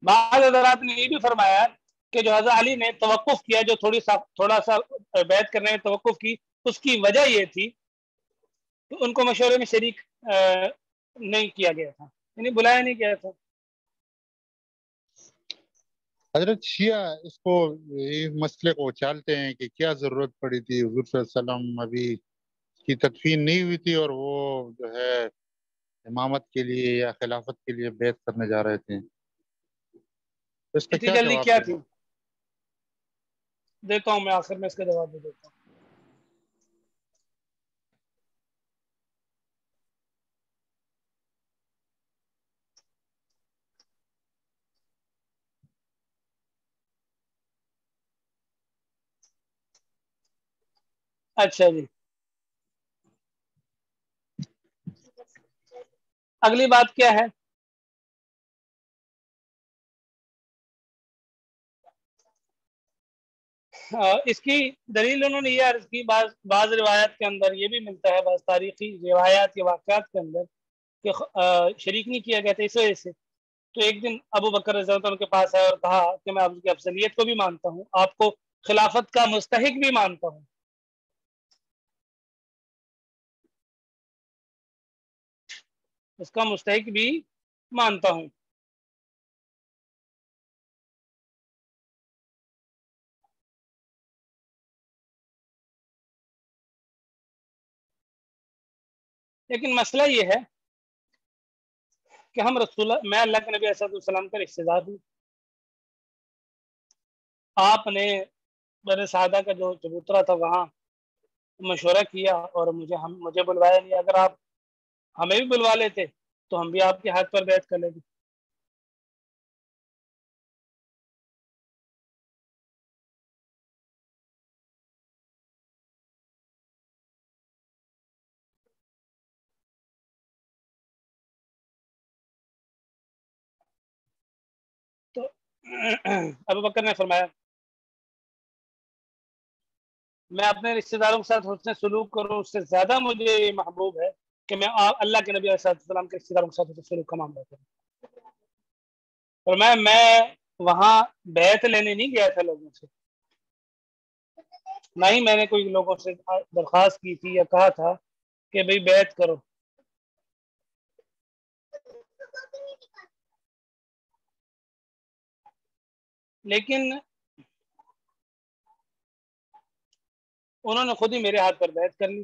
بعض حضرات نے یہ بھی فرمایا کہ جو حضرت علی نے توقف کیا، جو تھوڑا سا بیعت کرنے میں توقف کی، اس کی وجہ یہ تھی کہ ان کو مشورے میں شریک نہیں کیا گیا تھا، یعنی بلایا نہیں گیا تھا۔ حضرت شیعہ اس کو اس مسئلے کو اچھالتے ہیں کہ کیا ضرورت پڑی تھی، حضور صلی اللہ علیہ وسلم ابھی کی تدفین نہیں ہوئی تھی اور وہ جو ہے امامت کے لیے یا خلافت کے لیے بیعت کرنے جا رہے تھے، اس کا اتنی کیا جلدی جواب کیا دیں؟ تھی؟ دیتا ہوں میں آخر میں اس کا جواب دے دیتا ہوں۔ اچھا جی، اگلی بات کیا ہے؟ اس کی دلیل انہوں نے یہ عرض کی، بعض روایات کے اندر یہ بھی ملتا ہے، بعض تاریخی روایات یا واقعات کے اندر کہ شریک نہیں کیا گیا تھا اس وجہ سے۔ تو ایک دن ابو بکر رضی اللہ عنہ کے پاس آیا اور کہا کہ میں آپ کی افضلیت کو بھی مانتا ہوں، آپ کو خلافت کا مستحق بھی مانتا ہوں، اس کا مستحق بھی مانتا ہوں۔ لیکن مسئلہ یہ ہے کہ ہم میں اللہ کے نبی صلی اللہ علیہ وسلم کا رشتہ دار ہوں، آپ نے بنی سعدہ کا جو چبوترا تھا وہاں مشورہ کیا اور مجھے بلوایا نہیں، اگر آپ ہمیں بھی بلوا لیتے تو ہم بھی آپ کے ہاتھ پر بیعت کر لیتے۔ تو ابو بکر نے فرمایا میں اپنے رشتہ داروں کے ساتھ حسن سلوک کروں، اس سے زیادہ مجھے محبوب ہے کہ میں اللہ کے نبی علیہ السلام کے رشتہ داروں کے ساتھ حسن سلوک کا معاملہ کروں۔ اور میں وہاں بیعت لینے نہیں گیا تھا لوگوں سے، نہ ہی میں نے کوئی لوگوں سے درخواست کی تھی یا کہا تھا کہ بھئی بیعت کرو. لیکن انہوں نے خود ہی میرے ہاتھ پر بیعت کر لی.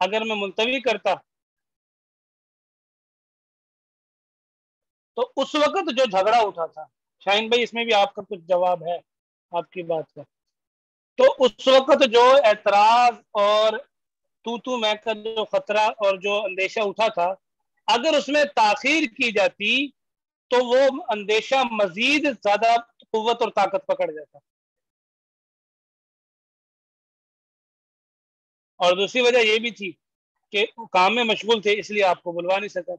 اگر میں ملتوی کرتا تو اس وقت جو جھگڑا اٹھا تھا، شاہین بھائی اس میں بھی آپ کا کچھ جواب ہے آپ کی بات کا، تو اس وقت جو اعتراض اور تو میں کا جو خطرہ اور جو اندیشہ اٹھا تھا، اگر اس میں تاخیر کی جاتی تو وہ اندیشہ مزید زیادہ قوت اور طاقت پکڑ جاتا. اور دوسری وجہ یہ بھی تھی کہ کام میں مشغول تھے، اس لیے آپ کو بلوا نہیں سکا.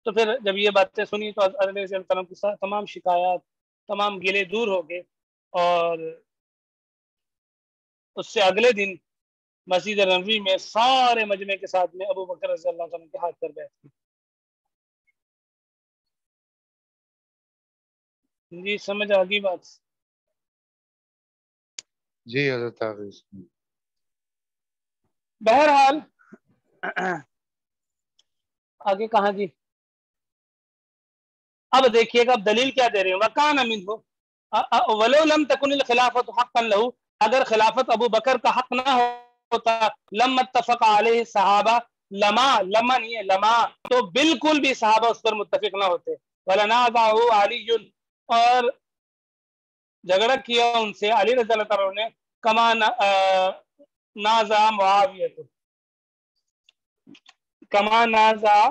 تو پھر جب یہ باتیں سنی تو حضرت علیہ السلام کی تمام شکایات، تمام گلے دور ہو گئے، اور اس سے اگلے دن مسجد نبوی میں سارے مجمع کے ساتھ میں ابو بکر رضی اللہ عنہ کے ہاتھ پر بیعت کی. جی سمجھ آ گئی بات؟ جی حضرت حافظ. بہرحال آگے کہاں جی؟ اب دیکھیے گا اب دلیل کیا دے رہے ہیں. وَكَانَ مِنْهُ وَلَوْ لَمْ تَكُنِ الْخِلَافَةُ حَقًّا لَهُ، اگر خلافت ابو بکر کا حق نہ ہوتا، لَمَّا اتَّفَقَ عَلَيْهِ الصَّحَابَةُ، لما نہیں ہے لما، تو بالکل بھی صحابہ اس پر متفق نہ ہوتے. وَلَنَازَعَهُ عَلِيٌّ، اور جھگڑا کیا ان سے علی رضی اللہ تعالیٰ نے، کما نازع معاویہ، کما نازع،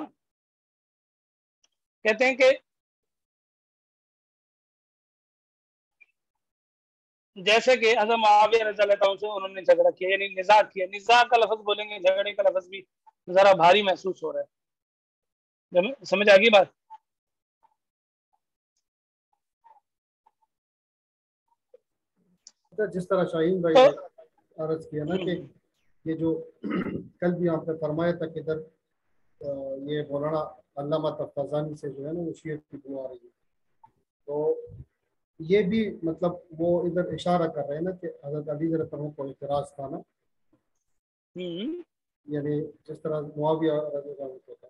کہتے ہیں کہ جیسے کہ حضرت معاویہ رضی اللہ عنہ سے انہوں نے جھگڑا کیا، یعنی نزاع کیا. نزاع کا لفظ بولیں گے، جھگڑے کا لفظ بھی ذرا بھاری محسوس ہو رہا ہے. سمجھ آ گئی بات؟ جس طرح شاہین بھائی نے عرض کیا نا کہ یہ جو کل بھی آپ نے فرمایا تھا کہ ادھر یہ مولانا علامہ تفتازانی سے جو ہے نا وہ شیعہ کی دعا رہی ہے، تو یہ بھی مطلب وہ ادھر اشارہ کر رہے ہیں نا کہ حضرت علی رضی اللہ عنہ کو اعتراض تھا نا، یعنی جس طرح معاویہ رضی اللہ عنہ کو تھا.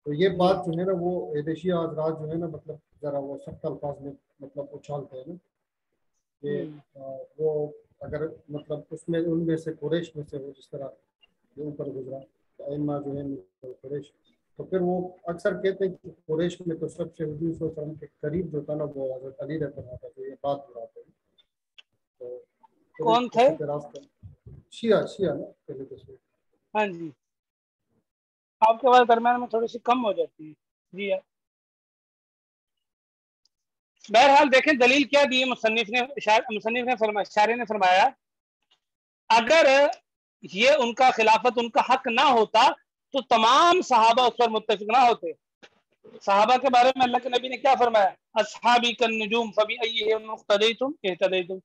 تو یہ بات جو ہے نا وہ شیعہ حضرات جو ہے نا مطلب ذرا وہ سخت الفاظ میں مطلب اچھالتے ہیں نا کہ وہ اگر مطلب اس میں ان میں سے قریش میں سے وہ جس طرح اوپر گزرا ائمہ جو ہے قریش، تو پھر وہ اکثر کہتے ہیں کہ قریش میں تو سب سے حضور صلی اللہ علیہ وسلم کے قریب جو تھا نا وہ حضرت علی رضی اللہ عنہ تھا. تو یہ بات بڑھاتے ہیں. تو کون تھے؟ شیعہ نا پہلے تو شیعہ. ہاں جی، آپ کے بعد درمیان میں تھوڑی سی کم ہو جاتی ہے. جی بہرحال دیکھیں دلیل کیا دی مصنف نے فرمایا، شارح نے فرمایا اگر یہ ان کا خلافت ان کا حق نہ ہوتا تو تمام صحابہ اس پر متفق نہ ہوتے. صحابہ کے بارے میں اللہ کے نبی نے کیا فرمایا؟ اصحابی کالنجوم فبأیہم اقتدیتم اہتدیتم،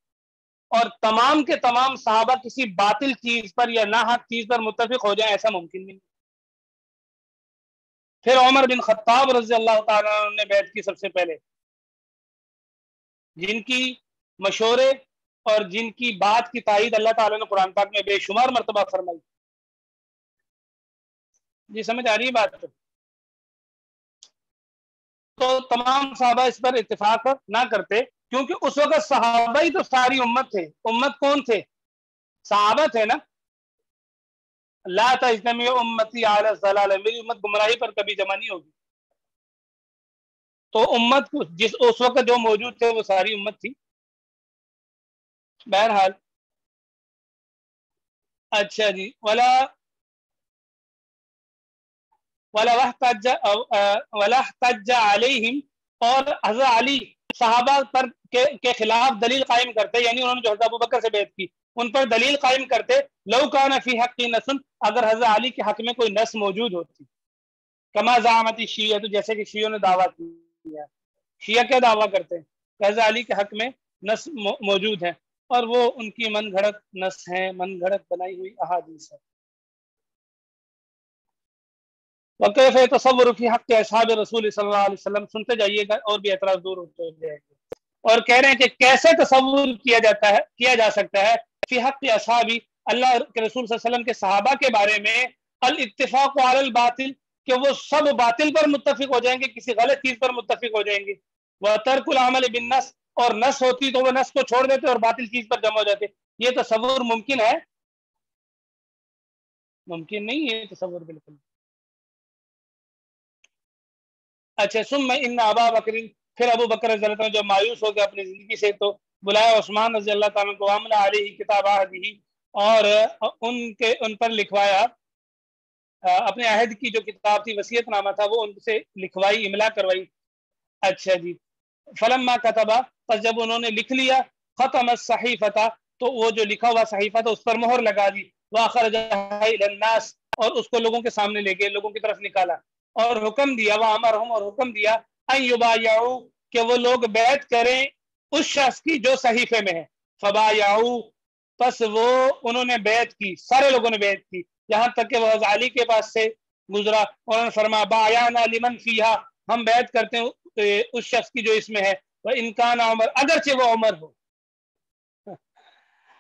اور تمام کے تمام صحابہ کسی باطل چیز پر یا ناحق چیز پر متفق ہو جائیں ایسا ممکن نہیں. پھر عمر بن خطاب رضی اللہ تعالیٰ عنہ نے بیعت کی سب سے پہلے، جن کی مشورے اور جن کی بات کی تائید اللہ تعالیٰ نے قرآن پاک میں بے شمار مرتبہ فرمائی. جی سمجھ آ رہی ہے بات؟ تو تمام صحابہ اس پر اتفاق نہ کرتے، کیونکہ اس وقت صحابہ ہی تو ساری امت تھے. امت کون تھے؟ صحابہ تھے نا. لا تجتمع امتی علی الضلالہ، میری امت گمراہی پر کبھی جمع نہیں ہوگی. تو امت جس اس وقت جو موجود تھے وہ ساری امت تھی. بہرحال اچھا جی، وَلَا احْتَجَّ عَلَيْهِمْ، اور حضرت علی صحابہ پر کے خلاف دلیل قائم کرتے، یعنی انہوں نے جو حضرت ابو بکر سے بیعت کی ان پر دلیل قائم کرتے. لو کان فی حق نص، اگر حضرت علی کے حق میں کوئی نص موجود ہوتی. کما زعمت الشیعہ، تو جیسے کہ شیعوں نے دعویٰ کیا. شیعہ کیا دعویٰ کرتے ہیں کہ حضرت علی کے حق میں نص موجود ہے، اور وہ ان کی من گھڑت نص ہیں، من گھڑت بنائی ہوئی احادیث ہے. وَكَيْفَ يَتَصَوَّرُ فِي حَقِّ أَصْحَابِ رسول صلی اللہ علیہ وسلم، سنتے جائیے گا اور بھی اعتراض دور ہوتے جائے گا. اور کہہ رہے ہیں کہ کیسے تصور کیا جا سکتا ہے فی حق اصحابی، اللہ کے رسول صلی اللہ علیہ وسلم کے صحابہ کے بارے میں الاتفاق علی الباطل کہ وہ سب باطل پر متفق ہو جائیں گے، کسی غلط چیز پر متفق ہو جائیں گے، وترک العمل بالنص اور نص ہوتی تو وہ نص کو چھوڑ دیتے اور باطل چیز پر جمع ہو جاتے. یہ تصور ممکن ہے؟ ممکن نہیں ہے تصور بالکل. اچھا ثم ان ابا بکر، پھر ابو بکر رضی اللہ عنہ جو مایوس ہو گیا اپنی زندگی سے تو بلایا عثمان رضی اللہ تعالیٰ کو، عمل علیہ کتاب عہدہ، اور ان پر لکھوایا اپنے عہد کی جو کتاب تھی، وصیت نامہ تھا، وہ ان سے لکھوائی، املا کروائی. اچھا جی. فلما کتبا، پس جب انہوں نے لکھ لیا، ختم الصحیفہ، تو وہ جو لکھا ہوا صحیفہ تھا اس پر مہر لگا دی، واخرجها الى الناس، اور اس کو لوگوں کے سامنے لے گئے، لوگوں کی طرف نکالا، اور حکم دیا، وامرهم، اور حکم دیا، ان یبایعوا، کہ وہ لوگ بیعت کریں اس شخص کی جو صحیفے میں ہے. فبایعوا، پس وہ انہوں نے بیعت کی، سارے لوگوں نے بیعت کی، یہاں تک کہ وہ حضرت علی کے پاس سے گزرا، انہوں نے فرمایا بایعنا لمن فیہا، ہم بیعت کرتے ہیں اس شخص کی جو اس میں ہے، وَإِن كَانَ عمر، اگرچہ وہ عمر ہو.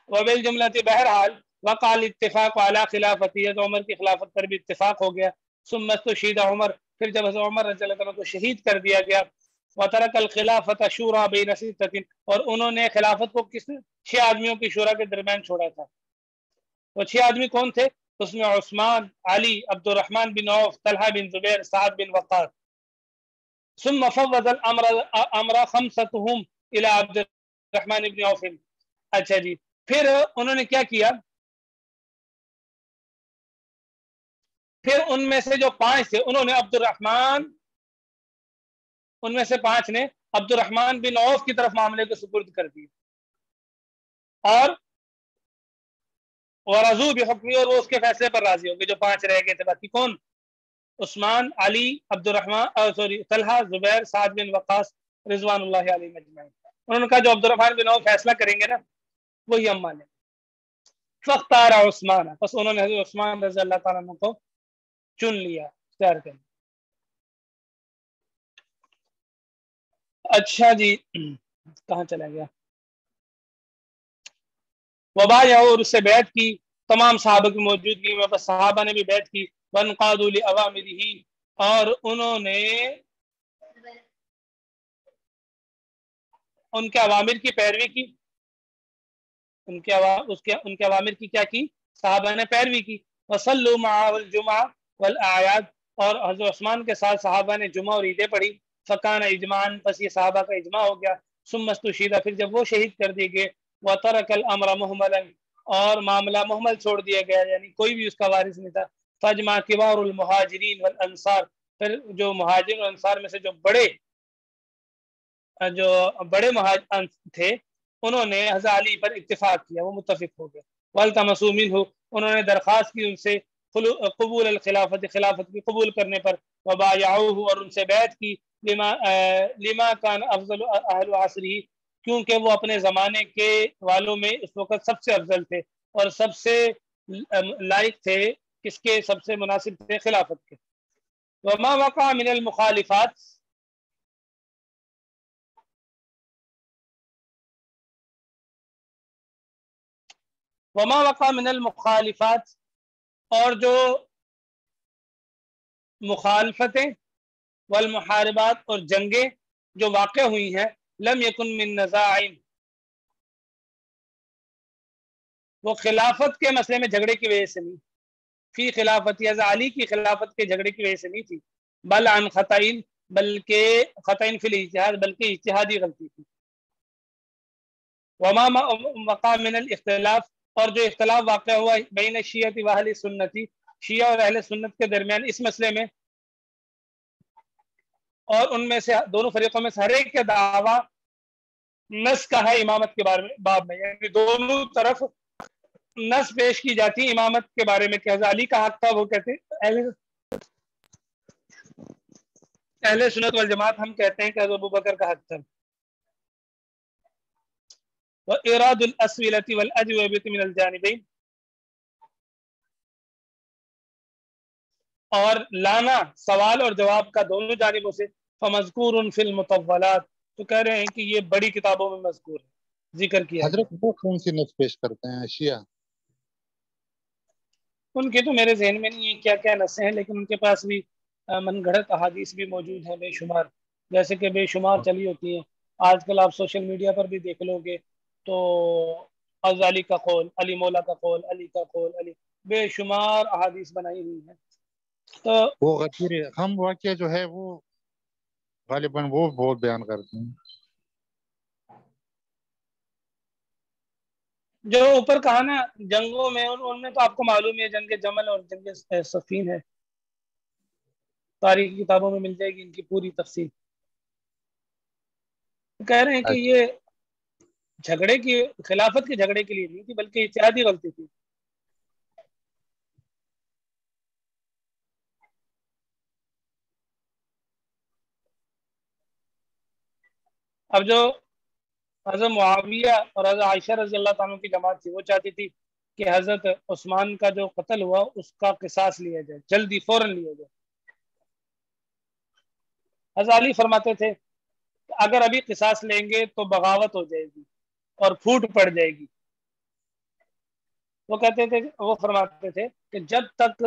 وبالجملہ، بہرحال، وقع الاتفاق علی خلافتی، تو عمر کی خلافت پر بھی اتفاق ہو گیا. ثم استشہد عمر، پھر جب حضرت عمر رضی اللہ عنہ کو شہید کر دیا گیا. وترک الخلافۃ شورى بین ستۃ، اور انہوں نے خلافت کو کس 6 آدمیوں کی شورا کے درمیان چھوڑا تھا. وہ 6 آدمی کون تھے؟ اس میں عثمان، علی، عبد الرحمن بن عوف، طلحہ بن زبیر، سعد بن وقاص. ثم فوض الامر خمسۃهم الى عبد الرحمن بن عوف. اچھا جی. پھر انہوں نے کیا کیا؟ پھر ان میں سے جو 5 تھے انہوں نے ان میں سے 5 نے عبد الرحمن بن عوف کی طرف معاملے کو سپرد کر دیا، اور ورضوا بحکمی، اور وہ اس کے فیصلے پر راضی ہو گئے. جو 5 رہ گئے تھے باقی کون؟ عثمان، علی، عبد الرحمن طلحہ، زبیر، سعد بن وقاص رضوان اللہ علیہم اجمعین. انہوں نے کہا جو عبد الرحمن بن عوف فیصلہ کریں گے نا وہی ہم مانیں. فاختار عثمان، بس انہوں نے حضرت عثمان رضی اللہ تعالیٰ عنہ کو چن لیا، اختیار کر. اچھا جی. کہاں چلا گیا؟ وبایعوا، اور اس سے بیعت کی تمام صحابہ کی موجودگی میں، بس صحابہ نے بھی بیعت کی. وانقادوا لاوامرہ، اور انہوں نے ان کے اوامر کی پیروی کی. ان کے اوامر کی کیا کی؟ صحابہ نے پیروی کی. وصلوا معه الجمعہ والاعیاد، اور حضرت عثمان کے ساتھ صحابہ نے جمعہ اور عیدیں پڑھی. فکان اجماعاً، پس یہ صحابہ کا اجماع ہو گیا. ثم استشہد، پھر جب وہ شہید کر دیے گئے. وترک الامر مہملا، اور معاملہ محمل چھوڑ دیا گیا، یعنی کوئی بھی اس کا وارث نہیں تھا. فاجمع کبار المہاجرین والانصار، پھر جو مہاجرین اور انصار میں سے جو بڑے مہاجر تھے انہوں نے حضرت علی پر اتفاق کیا، وہ متفق ہو گئے. والتمسوا منہ، انہوں نے درخواست کی ان سے قبول الخلافت، خلافت کی قبول کرنے پر. وبایعوہ، اور ان سے بیعت کی. لما کان افضل اہل عصرہ، کیونکہ وہ اپنے زمانے کے والوں میں اس وقت سب سے افضل تھے اور سب سے لائق تھے. کس کے؟ سب سے مناسب تھے خلافت کے. وما وقع من المخالفات، وما وقع من المخالفات، اور جو مخالفتیں، والمحاربات، اور جنگیں جو واقع ہوئی ہیں، لم یکن من نزاع، وہ خلافت کے مسئلے میں جھگڑے کی وجہ سے نہیں، فی خلافت حضرت علی کی خلافت کے جھگڑے کی وجہ سے نہیں تھی، بل عن خطئین، بلکہ خطئین فی الاجتہاد، بلکہ اجتہادی غلطی تھی. وما وقع من الاختلاف، اور جو اختلاف واقع ہوا بین الشیعہ و اہل سنتی، شیعہ اور اہل سنت کے درمیان اس مسئلے میں، اور ان میں سے دونوں فریقوں میں سے ہر ایک کا دعویٰ نص کا ہے امامت کے بارے میں، باب میں، یعنی دونوں طرف نص پیش کی جاتی امامت کے بارے میں کہ حضرت علی کا حق تھا. وہ کہتے ہیں اہل سنت والجماعت، ہم کہتے ہیں کہ حضرت ابوبکر کا حق تھا. وإراد الأسئلة والأجوبة من الجانبين، اور لانا سوال اور جواب کا دونوں جانبوں سے. فمذکور فی المطولات، تو کہہ رہے ہیں کہ یہ بڑی کتابوں میں مذکور ہے، ذکر کیا. حضرت وہ کون سی نص پیش کرتے ہیں شیعہ؟ ان کے تو میرے ذہن میں نہیں ہے کیا کیا نسیں ہیں، لیکن ان کے پاس بھی من گھڑت احادیث بھی موجود ہیں بے شمار، جیسے کہ بے شمار چلی ہوتی ہیں۔ آج کل آپ سوشل میڈیا پر بھی دیکھ لو گے تو غزالی کا قول، علی مولا کا قول، علی کا قول، علی، بے شمار احادیث بنائی ہوئی ہیں۔ تو وہ غدیر ہم واقعہ جو ہے وہ غالباً وہ بہت بیان کرتے ہیں۔ جو اوپر کہا نا جنگوں میں، ان میں تو آپ کو معلوم ہے جنگ جمل اور جنگ صفین ہے، تاریخی کتابوں میں مل جائے گی ان کی پوری تفصیل۔ کہہ رہے ہیں کہ یہ جھگڑے کی، خلافت کے جھگڑے کے لیے نہیں تھی بلکہ اجتہادی غلطی تھی۔ اب جو حضرت معاویہ اور حضرت عائشہ رضی اللہ تعالیٰ کی جماعت تھی، وہ چاہتی تھی کہ حضرت عثمان کا جو قتل ہوا اس کا قصاص لیا جائے، جلدی فوراً لیا جائے۔ حضرت علی فرماتے تھے کہ اگر ابھی قصاص لیں گے تو بغاوت ہو جائے گی اور پھوٹ پڑ جائے گی۔ وہ کہتے تھے، وہ فرماتے تھے کہ جب تک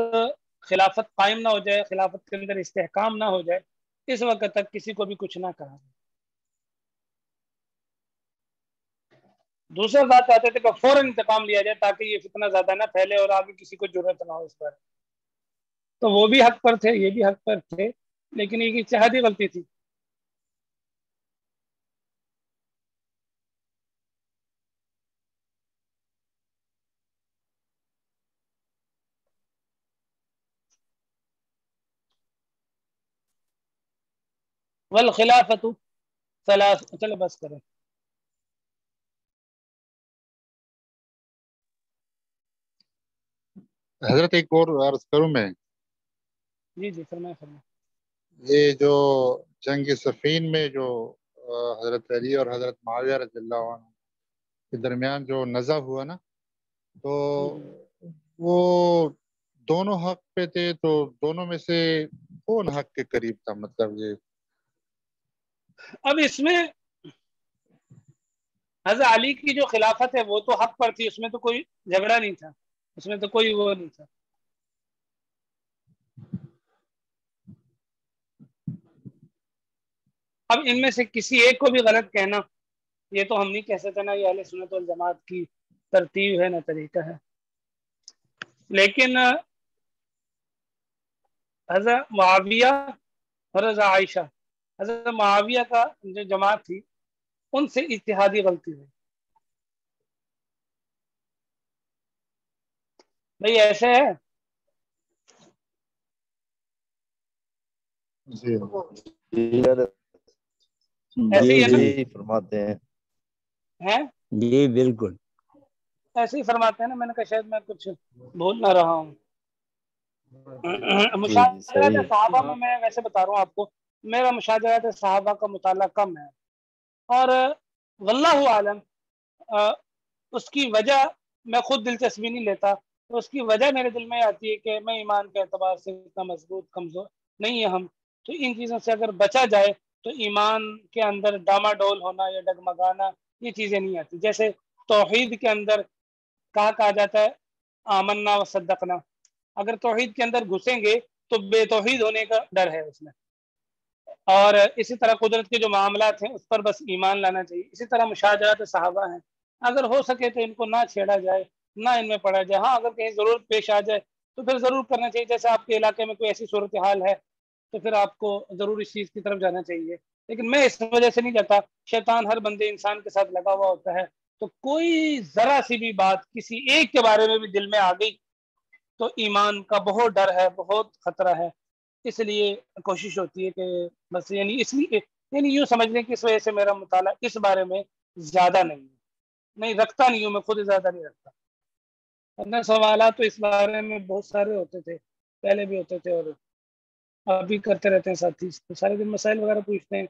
خلافت قائم نہ ہو جائے، خلافت کے اندر استحکام نہ ہو جائے، اس وقت تک کسی کو بھی کچھ نہ کہا۔ دوسرے بات چاہتے تھے کہ فوراً انتقام لیا جائے تاکہ یہ فتنہ زیادہ نہ پھیلے اور آگے کسی کو ضرورت نہ ہو اس پر۔ تو وہ بھی حق پر تھے، یہ بھی حق پر تھے، لیکن یہ اجتہادی غلطی تھی۔ والخلافت ثلاث، چلو بس کریں۔ حضرت ایک اور عرض کروں میں، جی جی فرمائیں فرمائیں۔ یہ جو جنگ صفین میں جو حضرت علی اور حضرت معاویہ رضی اللہ عنہ کے درمیان جو نزع ہوا نا، تو وہ دونوں حق پہ تھے، تو دونوں میں سے کون حق کے قریب تھا؟ مطلب یہ اب اس میں حضرت علی کی جو خلافت ہے وہ تو حق پر تھی، اس میں تو کوئی جھگڑا نہیں تھا، اس میں تو کوئی وہ نہیں تھا۔ اب ان میں سے کسی ایک کو بھی غلط کہنا یہ تو ہم نہیں کہہ سکتے، نا یہ اہل سنت والجماعت کی ترتیب ہے نہ طریقہ ہے۔ لیکن حضرت معاویہ اور حضرت عائشہ، حضرت معاویہ کا جو جماعت تھی ان سے اجتہادی غلطی ہوئی۔ بھئی ایسے ہے، جی ایسے ہی ہے نا، جی فرماتے ہیں جی بالکل ایسے ہی فرماتے ہیں نا۔ میں نے کہا شاید میں کچھ بھول نہ رہا ہوں۔ مشاجرات صحابہ میں ویسے بتا رہا ہوں آپ کو، میرا مشاجرات صحابہ کا مطالعہ کم ہے، اور واللہ عالم اس کی وجہ میں خود دلچسپی نہیں لیتا، تو اس کی وجہ میرے دل میں آتی ہے کہ میں ایمان کے اعتبار سے اتنا مضبوط کمزور نہیں ہے ہم، تو ان چیزوں سے اگر بچا جائے تو ایمان کے اندر ڈاما ڈول ہونا یا ڈگمگانا یہ چیزیں نہیں آتی۔ جیسے توحید کے اندر کہا جاتا ہے آمنا و صدقنا، اگر توحید کے اندر گھسیں گے تو بے توحید ہونے کا ڈر ہے اس میں۔ اور اسی طرح قدرت کے جو معاملات ہیں اس پر بس ایمان لانا چاہیے۔ اسی طرح مشاجرات صحابہ ہیں، اگر ہو سکے تو ان کو نہ چھیڑا جائے، نہ ان میں پڑا جائے۔ ہاں اگر کہیں ضرورت پیش آ جائے تو پھر ضرور کرنا چاہیے، جیسے آپ کے علاقے میں کوئی ایسی صورتحال ہے تو پھر آپ کو ضرور اس چیز کی طرف جانا چاہیے۔ لیکن میں اس وجہ سے نہیں جاتا، شیطان ہر بندے انسان کے ساتھ لگا ہوا ہوتا ہے، تو کوئی ذرا سی بھی بات کسی ایک کے بارے میں بھی دل میں آ گئی تو ایمان کا بہت ڈر ہے، بہت خطرہ ہے۔ اس لیے کوشش ہوتی ہے کہ بس یعنی اس لیے یعنی یوں سمجھ لیں کہ اس وجہ سے میرا مطالعہ اس بارے میں زیادہ نہیں رکھتا، نہیں ہوں میں خود زیادہ نہیں رکھتا، ورنہ سوالات تو اس بارے میں بہت سارے ہوتے تھے، پہلے بھی ہوتے تھے اور ابھی کرتے رہتے ہیں ساتھی، تو سارے دن مسائل وغیرہ پوچھتے ہیں،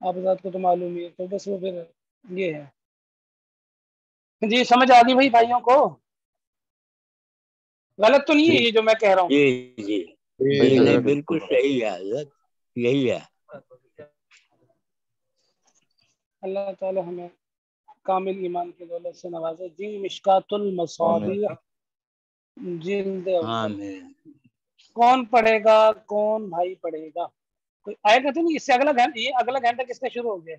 آپ حضرات کو تو معلوم ہی ہے، تو بس وہ پھر یہ ہے۔ جی سمجھ آ گئی بھائی بھائیوں کو؟ غلط تو نہیں ہے یہ جو میں کہہ رہا ہوں؟ جی جی نہیں بالکل صحیح ہے حضرت، یہی ہے۔ اللہ تعالی ہمیں کامل ایمان کی دولت سے نوازے۔ جی مشکات المصابیح جلد اول۔ آمین۔ کون پڑھے گا، کون بھائی پڑھے گا؟ کوئی آئے گا تو نہیں؟ اس سے اگلا گھنٹہ، یہ اگلا گھنٹہ کس کا شروع ہو گیا؟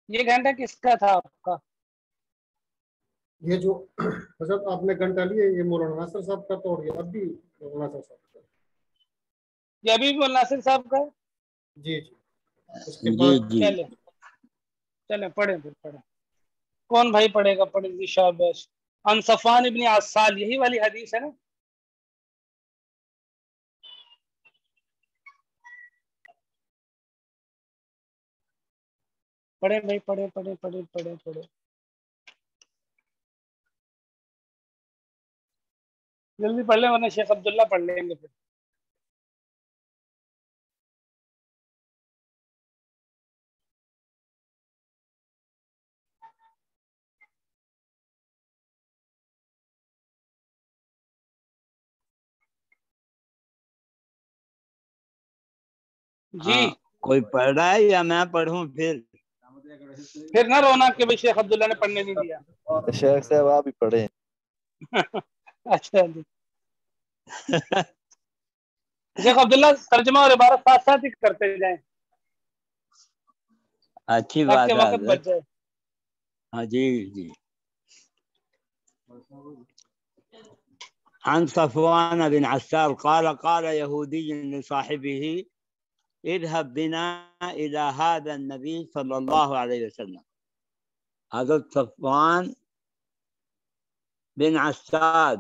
یہ گھنٹہ کس کا تھا آپ کا؟ یہ جو حضرت آپ نے گھنٹہ لیے یہ مولانا ناصر صاحب کا تو، اور یہ اب بھی مولانا ناصر صاحب کا۔ یہ ابھی بھی ناصر صاحب کا ہے؟ جی جی، اس کے جی بعد جی چلیں پڑھیں پھر پڑھیں۔ کون بھائی پڑھے گا؟ پڑھیں گی شاباش۔ عن صفوان ابن عسال، یہی والی حدیث ہے نا؟ پڑھیں بھائی، پڑھیں پڑھیں پڑھیں پڑھیں پڑھیں، جلدی پڑھ لیں ورنہ شیخ عبداللہ پڑھ لیں گے پھر۔ جی ہاں، کوئی پڑھ رہا ہے یا میں پڑھوں پھر؟ پھر نہ رونا کہ بھائی شیخ عبداللہ نے پڑھنے نہیں دیا۔ شیخ صاحب آپ ہی پڑھیں۔ اچھا جی، شیخ عبداللہ ترجمہ اور عبارت ساتھ ساتھ ہی کرتے جائیں اچھی بات تاکہ ہے وقت بچ حضرت۔ جائے۔ ہاں جی جی۔ عن صفوان بن عسال قال قال يهودي لصاحبه اذهب بنا إلى هذا النبي صلی اللہ علیہ وسلم۔ حضرت صفوان بن عسال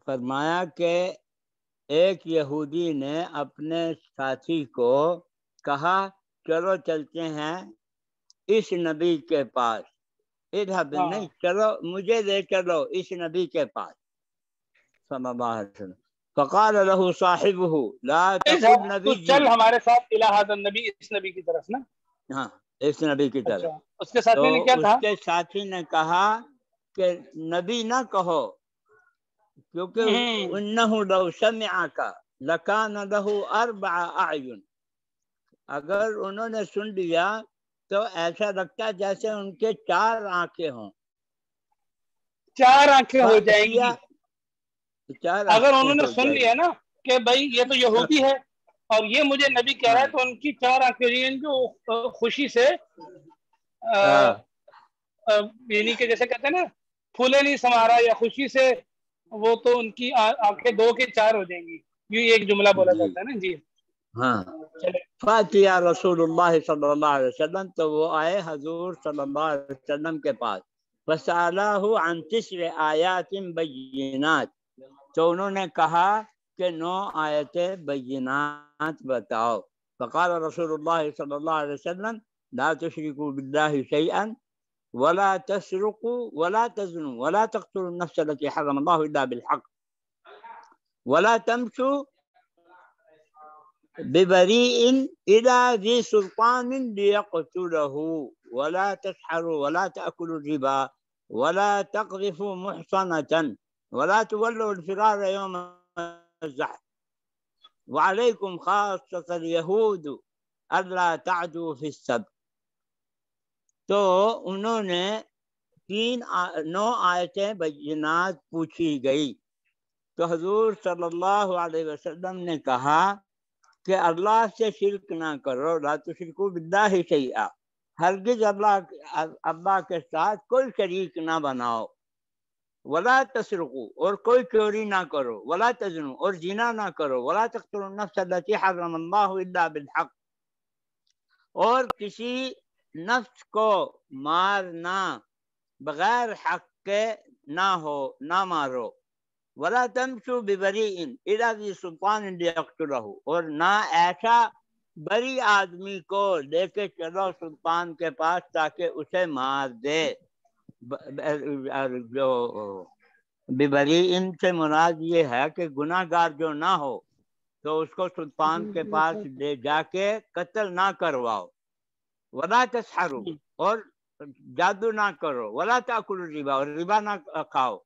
فرمایا کہ ایک یہودی نے اپنے ساتھی کو کہا چلو چلتے ہیں اس نبی کے پاس، اذهب نہیں چلو مجھے لے چلو اس نبی کے پاس صلی اللہ علیہ وسلم۔ فقال له صاحبه لا تقل تو نبی، چل ہمارے ساتھ الہ ھذا النبی، اس نبی کی طرف نا۔ ہاں اس نبی کی طرف۔ اچھا، اس کے ساتھی نے کیا تو اس کہا؟ کے ساتھی نے کہا کہ نبی نہ کہو، کیونکہ انہ لو سمعک لکان لہ اربع اعین، اگر انہوں نے سن لیا تو ایسا لگتا جیسے ان کے 4 آنکھیں ہوں۔ 4 آنکھیں ہو جائیں فأتیا، گی 4 اگر آنکھیں انہوں نے ہو سن جائیں لیا نا کہ بھائی یہ تو یہودی ہے اور یہ مجھے نبی کہہ رہا ہے، تو ان کی 4 آنکھیں جو خوشی سے یعنی کہ جیسے کہتے ہیں نا پھولے نہیں سما رہا، یا خوشی سے وہ تو ان کی آنکھیں 2 کے 4 ہو جائیں گی، یہ ایک جملہ بولا جی جاتا ہے نا۔ جی ہاں۔ چلے، فاتیا رسول اللہ صلی اللہ علیہ وسلم، تو وہ آئے حضور صلی اللہ علیہ وسلم کے پاس، فسألہ عن 9 آیات بینات، تو انہوں نے کہا کہ 9 آیتیں بینات بتاؤ۔ فقال رسول اللہ صلی اللہ علیہ وسلم لا تشرکوا باللہ شیئا ولا تسرقوا ولا تزنوا ولا تقتلوا النفس التي حرم الله الا بالحق ولا تمشوا ببريء إلى ذي سلطان ليقتله ولا تسحروا ولا تأكلوا الربا ولا تقذفوا محصنة ولا تولوا الفرار يوم الزحف وعليكم خاصة اليهود ألا تعدوا في السبت۔ تو انہوں نے 9 آیتیں بینات پوچھی گئی، تو حضور صلی اللہ علیہ وسلم نے کہا کہ اللہ سے شرک نہ کرو، لا تشرکوا باللہ شیئا، ہرگز اللہ کے ساتھ کوئی شریک نہ بناؤ، ولا تسرقوا، اور کوئی چوری نہ کرو، ولا تزنوا، اور زنا نہ کرو، ولا تقتلوا النفس التي حرم اللہ الا بالحق، اور کسی نفس کو مارنا بغیر حق کے نہ مارو، ولا تمشوا ببریء الی ذی سلطان لیقتلہ، اور نہ ایسا بری آدمی کو لے کے چلو سلطان کے پاس تاکہ اسے مار دے۔ جو ببریء سے مراد یہ ہے کہ گناہ گار جو نہ ہو تو اس کو سلطان کے پاس لے جا کے قتل نہ کرواؤ، ولا تسحروا، اور جادو نہ کرو، ولا تاکلوا الربا، اور ربا نہ کھاؤ،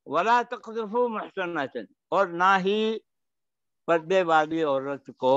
ولا تقذفوا محصنات، اور نہ ہی پردے والی عورت کو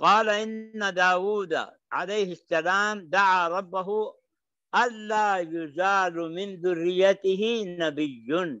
قال إن داود عليه السلام دعا ربه ألا يزال من ذريته نبي।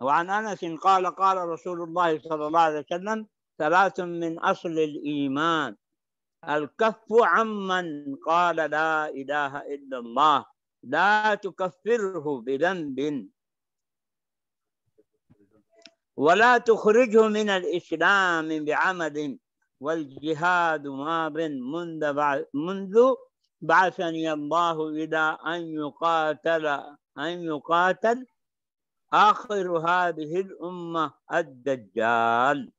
وعن أنس قال قال رسول الله صلى الله عليه وسلم ثلاث من أصل الإيمان الكف عمن قال لا إله إلا الله لا تكفره بذنب ولا تخرجه من الإسلام بعمل والجهاد ماض منذ بعثني الله إلى أن يقاتل آخر هذه الأمة الدجال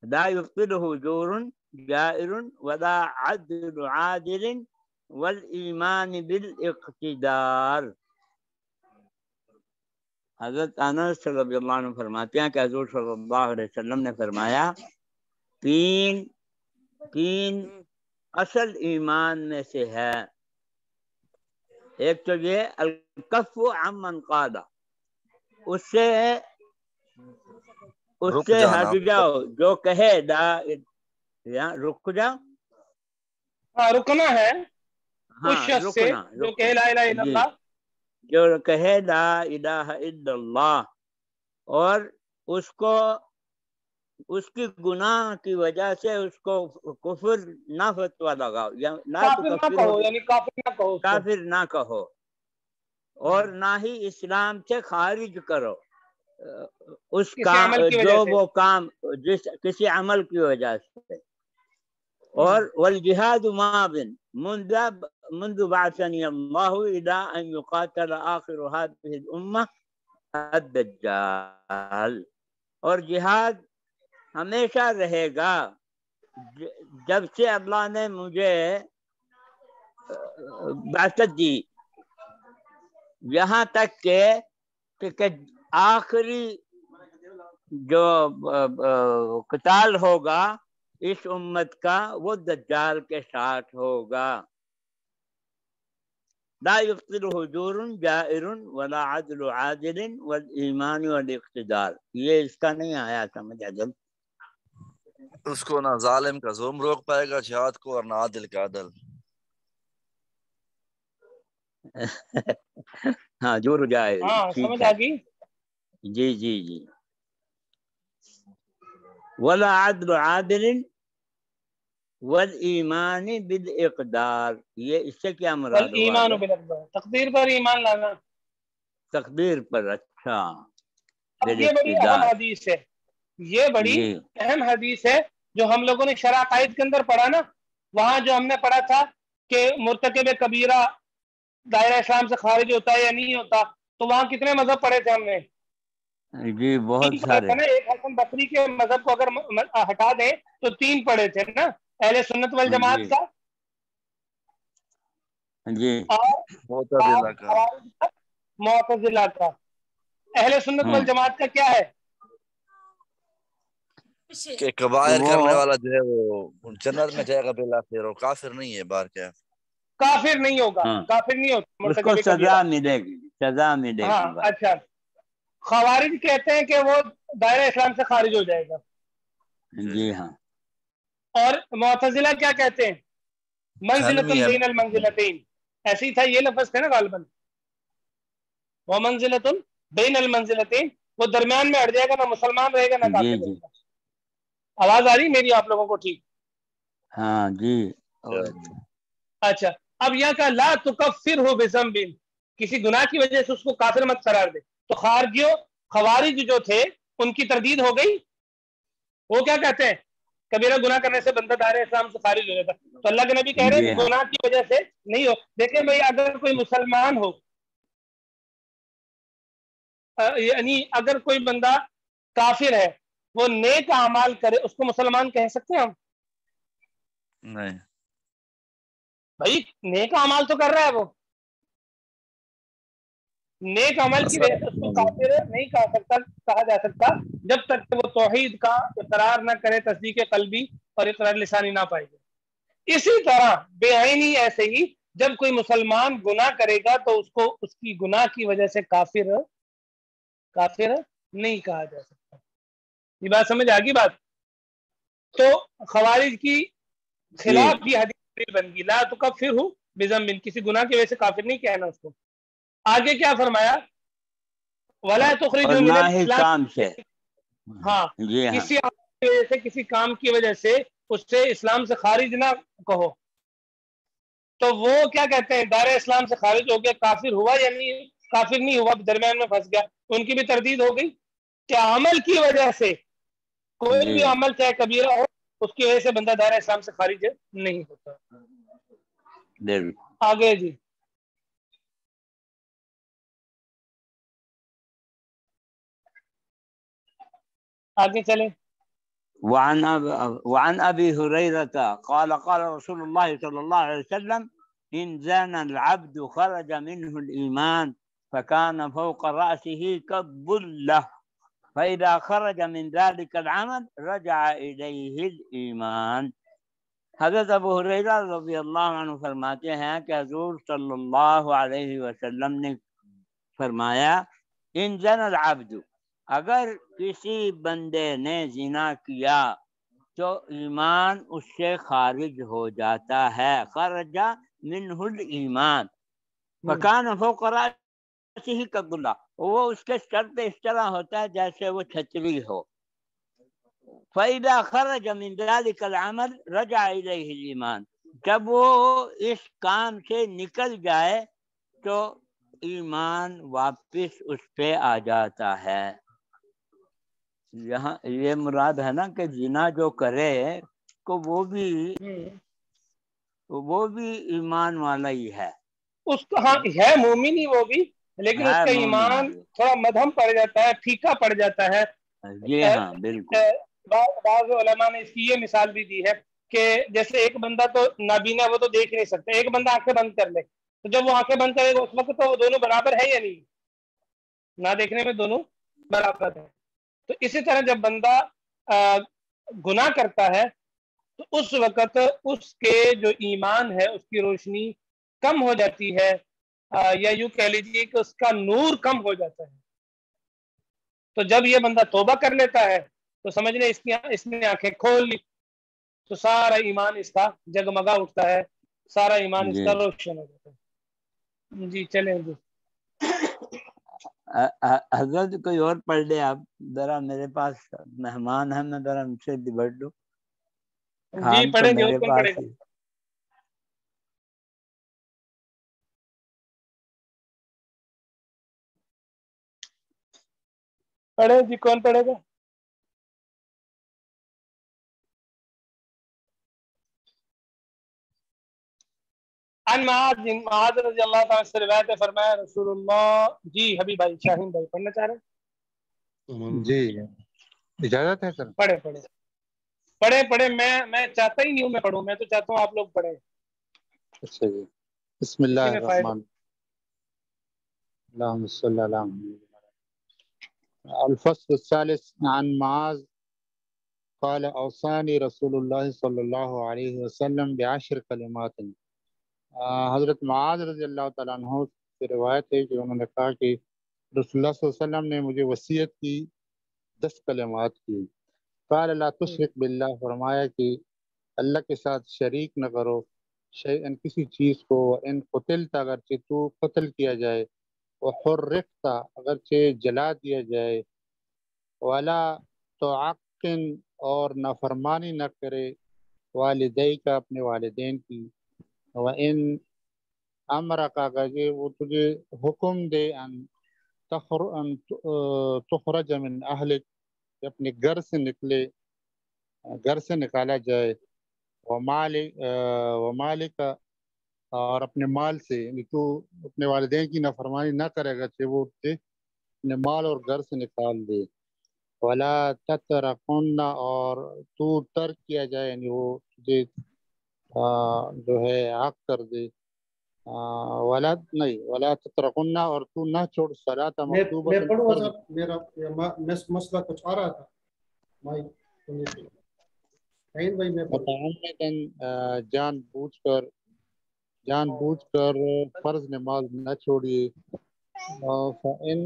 لا يبطله جور جائر ولا عدل عادل والإيمان بالاقتدار۔ حضرت انس رضی اللہ عنہ فرماتے ہیں کہ حضور صلی اللہ علیہ وسلم نے فرمایا تین اصل ایمان میں سے ہے۔ ایک تو یہ الکف عمن قال، اس سے ہٹ جاؤ جو کہے رک جاؤ، رکنا ہے اس شخص سے جو کہے لا الہ الا اللہ، جو کہے لا الہ الا اللہ، اور اس کو اس کی گناہ کی وجہ سے اس کو کفر نہ فتوا لگاؤ، یا کافر نہ کہو، اور نہ ہی اسلام سے خارج کرو، اس کسی کام عمل کی وجہ جو سے وہ کام جس کسی عمل کی وجہ سے. اور والجہاد ماض منذ بعثني الله الى ان يقاتل آخر هذه الامه الدجال. اور جہاد ہمیشہ رہے گا جب سے اللہ نے مجھے بعثت دی، یہاں تک کہ آخری جو قتال ہوگا اس امت کا وہ دجال کے ساتھ ہوگا. لا يبطله جور جائر ولا عدل عادل والایمان والاقتدار. یہ اس کا نہیں آیا سمجھ عدل. اس کو نہ ظالم کا ظلم روک پائے گا جہاد کو اور نہ عادل کا عدل. ہاں جور جائر. ہاں ٹھیک سمجھ ہے. آ گئی. جی ولا عدل عادل والایمان بالاقدار. یہ اس سے کیا مراد ہوا والایمان ہے؟ بالاقدار، تقدیر پر ایمان لانا. تقدیر پر. اچھا. اب یہ بڑی اہم حدیث ہے، یہ بڑی اہم حدیث ہے جو ہم لوگوں نے شرح عقائد کے اندر پڑھا نا. وہاں جو ہم نے پڑھا تھا کہ مرتکب کبیرہ دائرہ اسلام سے خارج ہوتا ہے یا نہیں ہوتا، تو وہاں کتنے مذہب پڑھے تھے ہم نے؟ جی بہت تین پڑھے سارے. تھے نا. ایک حسن بصری کے مذہب کو اگر ہٹا دیں تو 3 پڑھے تھے نا. اہل سنت والجماعت کا جی اور معتزلہ کا. اہل سنت والجماعت کا کیا ہے کہ کبائر کرنے والا جو ہے وہ جنت میں جائے گا بالآخر، اور کافر نہیں ہے. بار کیا کافر نہیں ہوگا، کافر نہیں ہوتا، اس کو سزا ملے گی، سزا ملے گی. ہاں اچھا. خوارج کہتے ہیں کہ وہ دائرہ اسلام سے خارج ہو جائے گا. جی ہاں. اور معتزلہ کیا کہتے ہیں؟ منزلۃ بین المنزلتین. ایسے ہی تھا، یہ لفظ تھے نا غالباً. وہ منزلۃ بین المنزلتین، وہ درمیان میں ہٹ جائے گا، نہ مسلمان رہے گا نہ کافر رہے گا. آواز آ رہی میری آپ لوگوں کو؟ ٹھیک. ہاں جی. اچھا. اب یہاں کا لا تکفرہ بذنب، کسی گناہ کی وجہ سے اس کو کافر مت قرار دے. تو خوارج جو تھے ان کی تردید ہو گئی. وہ کیا کہتے ہیں؟ کبیرہ گناہ کرنے سے بندہ دائرہ اسلام سے خارج ہو جاتا. تو اللہ کے نبی کہہ رہے ہیں کہ گناہ کی وجہ سے نہیں ہو. دیکھیں بھائی، اگر کوئی مسلمان ہو، یعنی اگر کوئی بندہ کافر ہے، وہ نیک اعمال کرے، اس کو مسلمان کہہ سکتے ہیں ہم؟ نہیں بھائی نیک اعمال تو کر رہا ہے، وہ نیک عمل کی وجہ سے اس کو کافر نہیں کہا جا سکتا جب تک کہ وہ توحید کا اقرار نہ کرے، تصدیق قلبی اور اقرار لسانی نہ پائے گا. اسی طرح بے عینی ایسے ہی جب کوئی مسلمان گناہ کرے گا تو اس کو اس کی گناہ کی وجہ سے کافر نہیں کہا جا سکتا. یہ بات سمجھ آ گئی بات؟ تو خوارج کی خلاف یہ حدیث بن گئی، لا تکفرہ بذنب، کسی گناہ کی وجہ سے کافر نہیں کہنا اس کو. آگے کیا فرمایا؟ ولا تخرجوا من الاسلام سے. ہاں، کسی کی وجہ سے، کسی کام کی وجہ سے اس سے اسلام سے خارج نہ کہو. تو وہ کیا کہتے ہیں؟ دائرہ اسلام سے خارج ہو گیا، کافر ہوا یا نہیں؟ کافر نہیں ہوا، درمیان میں پھنس گیا. ان کی بھی تردید ہو گئی کہ عمل کی وجہ سے، کوئی بھی عمل چاہے کبیرہ ہو، اس کی وجہ سے بندہ دائرہ اسلام سے خارج نہیں ہوتا. آگے جی. آگے چلیں. وعن ابي هريره قال قال رسول الله صلى الله عليه وسلم ان زان العبد خرج منه الايمان فكان فوق راسه كالظله فاذا خرج من ذلك العمل رجع اليه الايمان. حضرت ابو ہریرہ رضی اللہ عنہ فرماتے ہیں کہ حضور صلی اللہ علیہ وسلم نے فرمایا ان زن العبد، اگر کسی بندے نے زنا کیا تو ایمان اس سے خارج ہو جاتا ہے. خرج منہ الایمان فکان فوق رأسہ کالظلہ، وہ اس کے سر پہ اس طرح ہوتا ہے جیسے وہ چھتری ہو. فَإِذَا خَرَجَ مِنْ ذَلِكَ الْعَمَلِ رَجَعَ إِلَيْهِ الْإِيمَانِ، جب وہ اس کام سے نکل جائے تو ایمان واپس اس پہ آ جاتا ہے. یہاں یہ مراد ہے نا کہ زنا جو کرے کو وہ بھی ایمان والا ہی ہے، اس کا ہاں ہے مومن ہی وہ بھی، لیکن اس ہے کا مومن ایمان بھی۔ تھوڑا مدھم پڑ جاتا ہے، پھیکا پڑ جاتا ہے۔ جی ہاں بالکل۔ بعض علماء نے اس کی یہ مثال بھی دی ہے کہ جیسے ایک بندہ تو نابینا، وہ تو دیکھ نہیں سکتا، ایک بندہ آنکھیں بند کر لے تو جب وہ آنکھیں بند کرے گا اس وقت تو وہ دونوں برابر ہے یا نہیں؟ نہ دیکھنے میں دونوں برابر ہے۔ تو اسی طرح جب بندہ گناہ کرتا ہے تو اس وقت اس کے جو ایمان ہے اس کی روشنی کم ہو جاتی ہے، یا یوں کہہ لیجیے کہ اس کا نور کم ہو جاتا ہے۔ تو جب یہ بندہ توبہ کر لیتا ہے تو سمجھ لیں اس نے آنکھیں کھول لی، تو سارا ایمان اس کا جگمگا اٹھتا ہے، سارا ایمان اس جی کا روشن ہو جاتا ہے۔ جی چلیں جی۔ حضرت کوئی اور پڑھ لے آپ، ذرا میرے پاس مہمان ہیں، میں ذرا ان سے نبٹ لوں، جی کھان تو پڑھیں گے، اور میرے کون پاس پڑھے گا؟ ہی۔ پڑھیں جی، کون پڑھے گا؟ عن معاذ رضی اللہ تعالیٰ سے روایت ہے، فرمایا رسول اللہ، جی حبیب بھائی شاہین بھائی پڑھنا چاہ رہے ہیں؟ جی اجازت ہے سر؟ پڑھے میں چاہتا ہی نہیں ہوں میں پڑھوں، میں تو چاہتا ہوں آپ لوگ پڑھیں، اچھا جی، بسم اللہ اسی میں فائدہ۔ الرحمن اللهم صل على محمد۔ الفصل الثالث عن معاذ قال اوصاني رسول الله صلی اللہ علیہ وسلم بعشر کلمات۔ حضرت معاذ رضی اللہ تعالیٰ عنہ سے روایت ہے کہ انہوں نے کہا کہ رسول اللہ صلی اللہ علیہ وسلم نے مجھے وصیت کی 10 کلمات کی۔ قال لا تشرک باللہ، فرمایا کہ اللہ کے ساتھ شریک نہ کرو، شیئن کسی چیز کو، ان قتلت اگرچہ تو قتل کیا جائے، وحرقت اگرچہ جلا دیا جائے، ولا تعقن اور نافرمانی نہ کرے، والدی کا اپنے والدین کی، وَإِنْ امرک اگر وہ تجھے حکم دے ان تخرج من اہلک، کہ اپنے گھر سے نکلے، گھر سے نکالا جائے، ومالک اور اپنے مال سے، یعنی تو اپنے والدین کی نافرمانی نہ کرے گا کہ وہ اپنے مال اور گھر سے نکال دے، ولا تترکن اور تو ترک کیا جائے، یعنی وہ تجھے جو ہے حق کر دے، ولا تترکن اور تو نہ چھوڑ صلاۃ میں مکتوبۃ پڑھوں گا فرض، صاحب، میرا مسئلہ کچھ آ رہا تھا مائک سننے کے لیے۔ شاہین بھائی میں پڑھوں۔ متعمدن جان بوجھ کر فرض نماز نہ چھوڑیے، فإن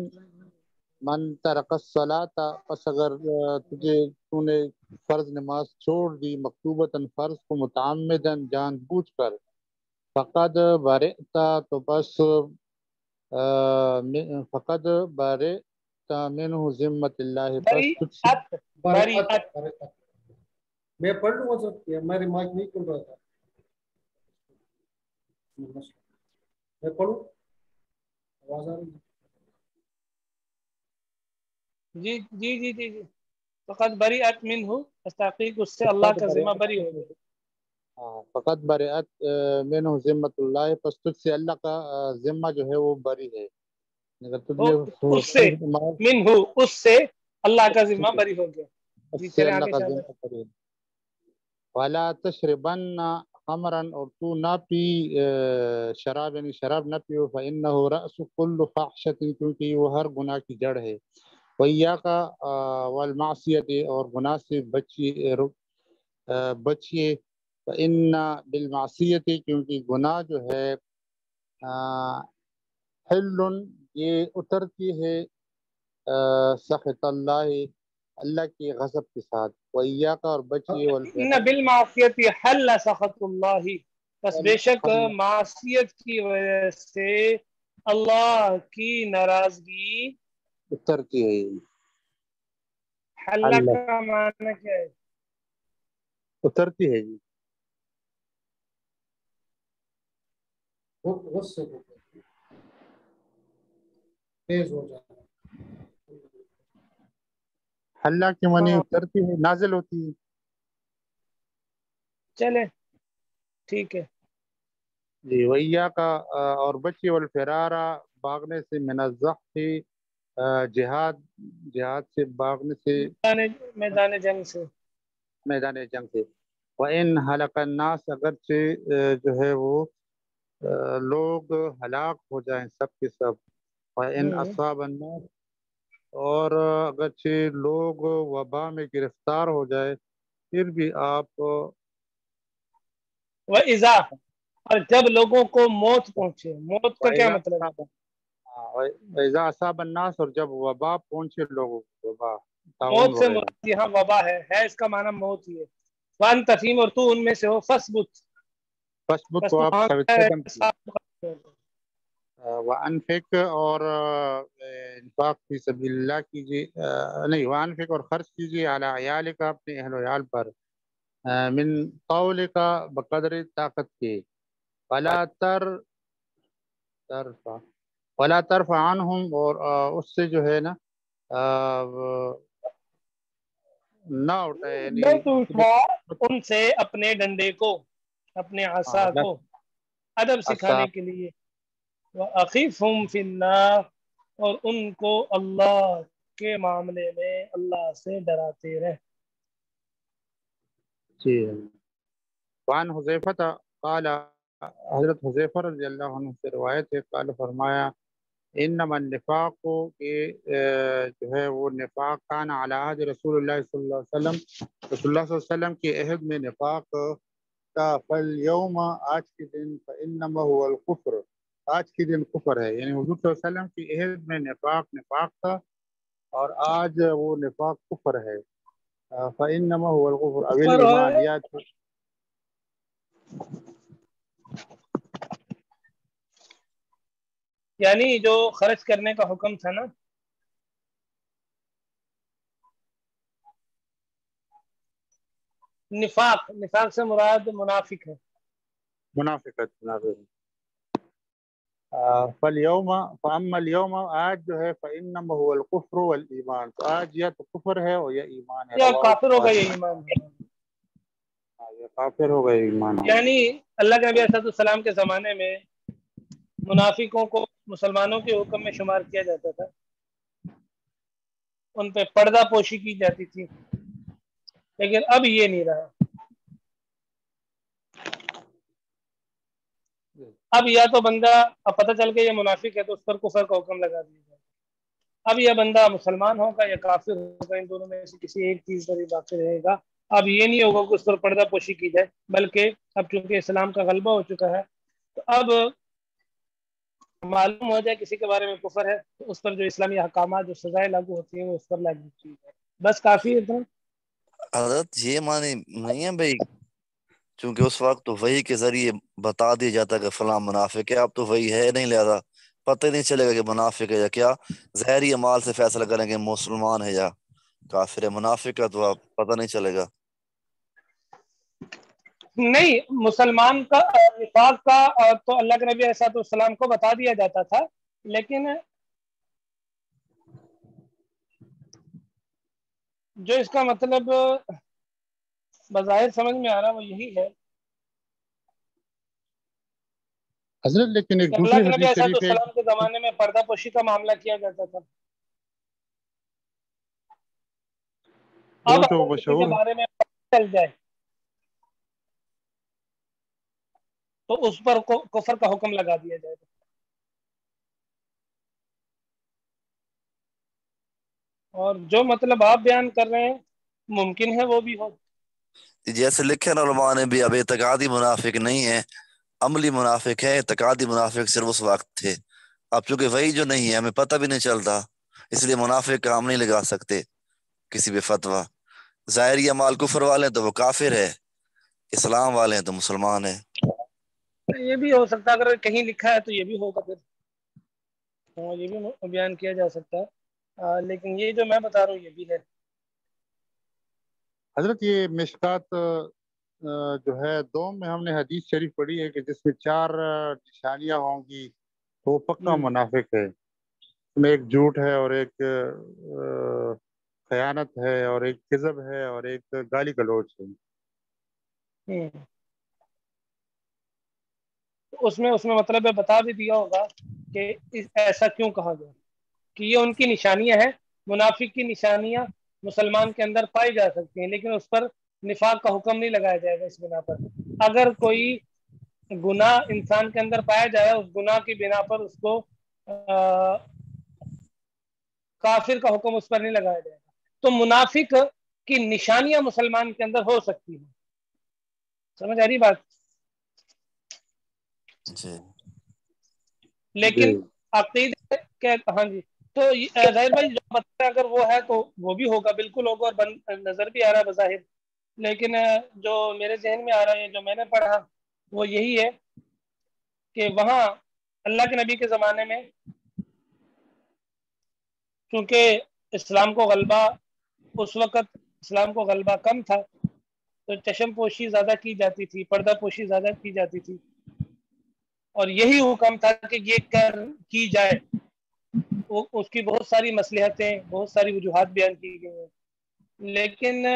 من ترک الصلاۃ، پس اگر تو نے فرض نماز چھوڑ دی، مکتوبتاً فرض کو، متعمدن جان بوجھ کر، فقد برئت تو بس فقد برئت منہ ذمت اللہ، پس تجھ سے برأت میں پڑھ لوں گا سر، میرے مائک نہیں کھل رہا تھا، میں پڑھوں؟ آواز آ رہی ہے؟ جی جی جی جی جی۔ فقط بریئت منہ، بس تحقیق اس سے اللہ کا ذمہ بری ہو گیا۔ فقط برئت منہ ذمت اللہ، پس تجھ سے اللہ کا ذمہ جو ہے وہ بری ہے، اگر تجھ نے اس سے منہ، اس سے اللہ کا ذمہ بری ہو گیا۔ جی اس سے چلیں اللہ آگے کا شاہ ذمہ بری ہے۔ وَلَا تَشْرِبَنَّ خَمْرًا، اور تو نہ پی شراب، یعنی شراب نہ پیو، فَإِنَّهُ رَأْسُ كُلُّ فَحْشَةٍ، کیونکہ وہ ہر گناہ کی جڑ ہے، وَإِيَّاكَ وَالْمَعْصِيَةِ، اور گناہ سے بچیے، فَإِنَّ بِالْمَعْصِيَةِ، کیونکہ گناہ جو ہے حل، یہ اترتی ہے سخط اللہ، اللہ کے غضب کے ساتھ، وَإِيَّاكَ، اور بچیے، ان بالمعصیت حل سخط اللہ، بس بے شک معصیت کی وجہ سے اللہ کی ناراضگی اترتی ہے، حل اللہ کا معنی کیا ہے؟ اترتی ہے جی، غصے کو تیز ہو جاتا ہے۔ حلہ کی معنی ہاں اترتی ہے، نازل ہوتی ہے. چلے ٹھیک ہے. جی ویا کا اور بچی والفرارا بھاگنے سے، من الزحف جہاد سے بھاگنے سے، میدان جنگ سے. میدان جنگ سے. وَإِنْ هَلَكَ النَّاسَ اگرچہ جو ہے وہ لوگ ہلاک ہو جائیں سب کے سب. وَإِنْ أَصَابَ النَّاسَ اور اگرچہ لوگ وبا میں گرفتار ہو جائے پھر بھی آپ وَإِذَا اور جب لوگوں کو موت پہنچے. موت کا کیا وَإِذَا مطلب ہے؟ وَإِذَا أَصَابَ النَّاسَ اور جب وبا پہنچے لوگوں کو، وبا طاعون موت سے وغیرہ. مراد یہاں وبا ہے اس کا معنی موت ہی ہے. وان تفیم اور تو ان میں سے ہو. فثبت فثبت تو آپ وہاں ثابت کیا قدم ہے؟ کی. وانفق اور انفاق فی سبیل اللہ کیجیے، نہیں وانفق اور خرچ کیجیے علی عیال کا اپنے اہل و عیال پر، من قول کا بقدر طاقت کے. ولا ترفع عنہم اور اس سے جو ہے نا نہ اٹھائے، یعنی نہ تو اٹھا ان سے اپنے ڈنڈے کو، اپنے عصا کو، ادب سکھانے کے لیے. وَأَخِفْهُمْ فِي اللَّهِ اور ان کو اللہ کے معاملے میں اللہ سے ڈراتے رہے. جی. وعن حذیفہ قال حضرت حذیفہ رضی اللہ عنہ سے روایت ہے، قال فرمایا انما النفاق کہ جو ہے وہ نفاق کان علی عہد رسول اللہ صلی اللہ علیہ وسلم، رسول اللہ صلی اللہ علیہ وسلم کے عہد میں نفاق کا. فالیوم آج کے دن، فانما هو الکفر آج کے دن کفر ہے. یعنی حضور صلی اللہ علیہ وسلم کے عہد میں نفاق تھا اور آج وہ نفاق کفر ہے. فانما هو الکفر او پر الایمان یا یعنی جو خرچ کرنے کا حکم تھا نا، نفاق سے مراد منافق ہے. منافقت. فالیوم فاما اليوم آج جو ہے فانما هو الکفر والایمان، تو آج یا تو کفر ہے اور یا ایمان ہے. یا رواہ کافر ہو گئے البخاری. ایمان ہے. یا کافر ہو گئے ایمان ہو. یعنی اللہ کے نبی صلی اللہ علیہ وسلم کے زمانے میں منافقوں کو مسلمانوں کے حکم میں شمار کیا جاتا تھا، ان پہ پردہ پوشی کی جاتی تھی. لیکن اب یہ نہیں رہا. اب یا تو بندہ اب پتہ چل کے یہ منافق ہے تو اس پر کفر کا حکم لگا دیا جائے. اب یہ بندہ مسلمان ہوگا یا کافر ہوگا، ان دونوں میں سے کسی ایک چیز پر ہی باقی رہے گا. اب یہ نہیں ہوگا کہ اس پر پردہ پوشی کی جائے، بلکہ اب چونکہ اسلام کا غلبہ ہو چکا ہے تو اب معلوم ہو جائے کسی کے بارے میں کفر ہے تو اس پر جو اسلامی احکامات جو سزائیں لاگو ہوتی ہیں وہ اس پر لاگو کی جائے. بس کافی ہے اتنا. حضرت یہ معنی نہیں ہے بھائی، چونکہ اس وقت تو وحی کے ذریعے بتا دیا جاتا کہ فلاں منافق ہے، اب تو وحی ہے نہیں، لہذا پتہ ہی نہیں چلے گا کہ منافق ہے یا کیا. ظاہری اعمال سے فیصلہ کریں کہ مسلمان ہے یا کافر ہے. منافق کا تو اب پتہ نہیں چلے گا. نہیں، مسلمان کا نفاق کا تو اللہ کے نبی علیہ السلام کو بتا دیا جاتا تھا، لیکن جو اس کا مطلب بظاہر سمجھ میں آ رہا وہ یہی ہے حضرت لیکن ایک کہ اللہ دوسری کے نبی حدیث علیہ شریف ہے. السلام کے زمانے میں پردہ پوشی کا معاملہ کیا جاتا تھا. وہ اب جو اگر کسی کے مشہور بارے میں پتہ چل جائے تو اس پر کفر کا حکم لگا دیا جائے گا. اور جو مطلب آپ بیان کر رہے ہیں ممکن ہے وہ بھی ہو. جیسے لکھے نا علماء نے بھی، اب اعتقادی منافق نہیں ہے، عملی منافق ہے. اعتقادی منافق صرف اس وقت تھے. اب چونکہ وہی جو نہیں ہے ہمیں پتہ بھی نہیں چلتا، اس لیے منافق کا ہم نہیں لگا سکتے کسی بھی فتویٰ. ظاہری اعمال کفر والے ہیں تو وہ کافر ہے، اسلام والے ہیں تو مسلمان ہے. یہ بھی ہو سکتا ہے، اگر کہیں لکھا ہے تو یہ بھی ہوگا، پھر یہ بھی بیان کیا جا سکتا ہے. لیکن یہ جو میں بتا رہا ہوں یہ بھی ہے. حضرت یہ مشکات جو ہے دوم میں ہم نے حدیث شریف پڑھی ہے کہ جس میں 4 نشانیاں ہوں گی تو وہ پکا منافق ہے. اس میں ایک جھوٹ ہے اور ایک خیانت ہے اور ایک کذب ہے اور ایک گالی گلوچ ہے۔ اس میں مطلب ہے بتا بھی دیا ہوگا کہ ایسا کیوں کہا گیا کہ یہ ان کی نشانیاں ہیں. منافق کی نشانیاں مسلمان کے اندر پائی جا سکتی ہیں لیکن اس پر نفاق کا حکم نہیں لگایا جائے گا اس بنا پر. اگر کوئی گناہ انسان کے اندر پایا جائے اس گناہ کی بنا پر اس کو کافر کا حکم اس پر نہیں لگایا جائے گا. تو منافق کی نشانیاں مسلمان کے اندر ہو سکتی ہیں. سمجھ آ رہی بات؟ جی لیکن عقیدے کے ہاں جی تو ظاہر بھائی جو بتا اگر وہ ہے تو وہ بھی ہوگا، بالکل ہوگا اور نظر بھی آ رہا ہے بظاہر. لیکن جو میرے ذہن میں آ رہا ہے جو میں نے پڑھا وہ یہی ہے کہ وہاں اللہ کے نبی کے زمانے میں چونکہ اسلام کو غلبہ اس وقت اسلام کو غلبہ کم تھا تو چشم پوشی زیادہ کی جاتی تھی، پردہ پوشی زیادہ کی جاتی تھی اور یہی حکم تھا کہ یہ کی جائے. اس کی بہت ساری مصلحتیں بہت ساری وجوہات بیان کی گئی ہیں. لیکن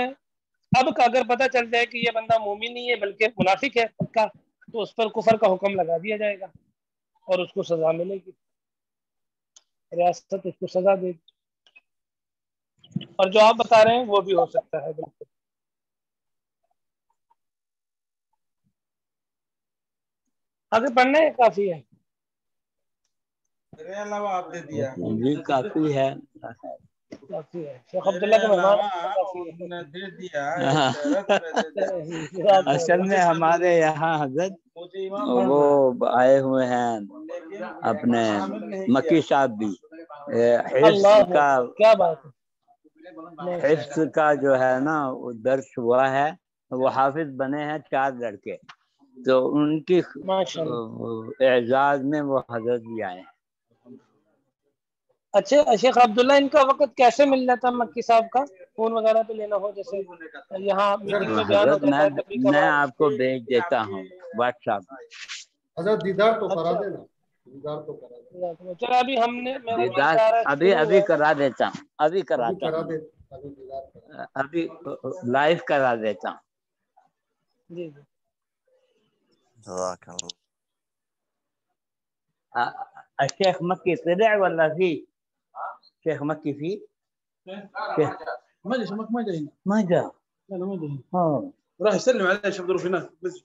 اب اگر پتہ چل جائے کہ یہ بندہ مومن نہیں ہے بلکہ منافق ہے پکا تو اس پر کفر کا حکم لگا دیا جائے گا اور اس کو سزا ملے گی، ریاست اس کو سزا دے گی. اور جو آپ بتا رہے ہیں وہ بھی ہو سکتا ہے بالکل. آگے پڑھنا ہے کافی ہے میرے علاوہ آپ دے دیا جی کافی ہے. کافی ہے. شیخ عبداللہ کے مہمان کافی ہے. نے دے دیا اصل میں ہمارے یہاں حضرت وہ آئے ہوئے ہیں اپنے مکی صاحب بھی حفظ اللہ کا کیا بات ہے. حفظ کا جو ہے نا وہ درس ہوا ہے. وہ حافظ بنے ہیں 4 لڑکے تو ان کی ماشاء اللہ. اعزاز میں وہ حضرت بھی آئے ہیں. اچھا شیخ عبداللہ ان کا وقت کیسے مل جاتا مکی صاحب کا؟ فون وغیرہ پہ لینا ہو جیسے یہاں میٹنگ میں بیان ہو حضرت جاتا ہے کبھی میں کبھار. آپ کو بھیج دیتا ہوں واٹس ایپ. حضرت دیدار تو کرا اچھا دینا، دیدار تو کرا دینا. چلو ابھی ہم نے میرا دل دیدار چاہ رہا ہے شروع ابھی ہے کرا دیتا ہوں. ابھی ابھی کراتا کرا ہوں. دے، ابھی دیدار کرا. ابھی لائیو کرا دیتا ہوں. جی جی جزاک اللہ. الشيخ مكي طلع ولا في؟ شيخ مكي في؟ ما جاي شمك ما جاي ما جاء. لا ما جاي اه راح يسلم عليه شوف ظروف هناك بس.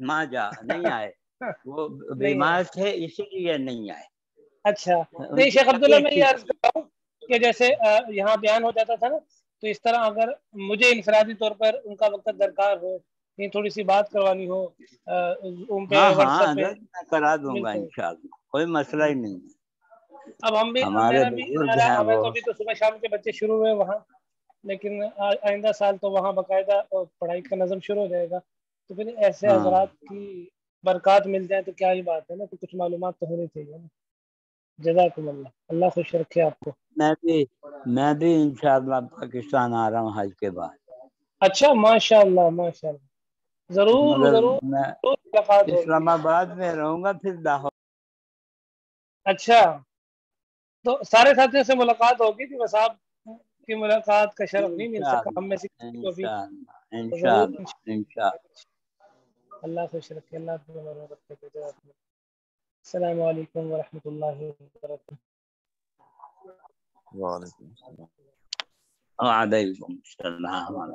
ماں جا نہیں آئے. وہ نہیں ہے. بیمار تھے اسی لیے نہیں آئے. اچھا ان نہیں کی شیخ عبداللہ میں طبیعت یہ ٹھیک عرض کر رہا ہوں کہ جیسے یہاں بیان ہو جاتا تھا نا تو اس طرح اگر مجھے انفرادی طور پر ان کا وقت درکار ہو کہیں تھوڑی سی بات کروانی ہو ان پہ ہاں واٹس ہاں ایپ پہ حضرت میں کرا دوں گا بالکل. انشاءاللہ کوئی مسئلہ ہی نہیں ہے. اب ہم بھی ہمارے میرا بھی بزرگ ہیں ہمیں وہ. تو ابھی تو صبح شام کے بچے شروع ہوئے وہاں لیکن آئندہ سال تو وہاں باقاعدہ پڑھائی کا نظم شروع ہو جائے گا تو پھر ایسے ہاں حضرات کی برکات مل جائے تو کیا ہی بات ہے نا کہ کچھ معلومات تو ہونی چاہیے نا. جزاکم اللہ. اللہ خوش رکھے آپ کو. میں بھی انشاءاللہ پاکستان آ رہا ہوں حج کے بعد. اچھا ماشاء اللہ ماشاء اللہ. ضرور مگر ضرور میں ملاقات ہوگی. اسلام آباد میں رہوں گا پھر لاہور. اچھا تو سارے ساتھیوں سے ملاقات ہوگی کہ بس آپ کی ملاقات کا شرف نہیں مل سکا ہم میں سے کسی کو بھی تو ضرور انشاءاللہ. اللہ خوش رکھے. اللہ رکھے. السلام علیکم ورحمۃ اللہ وبرکاتہ. وعلیکم السلام. وعلیکم السلام.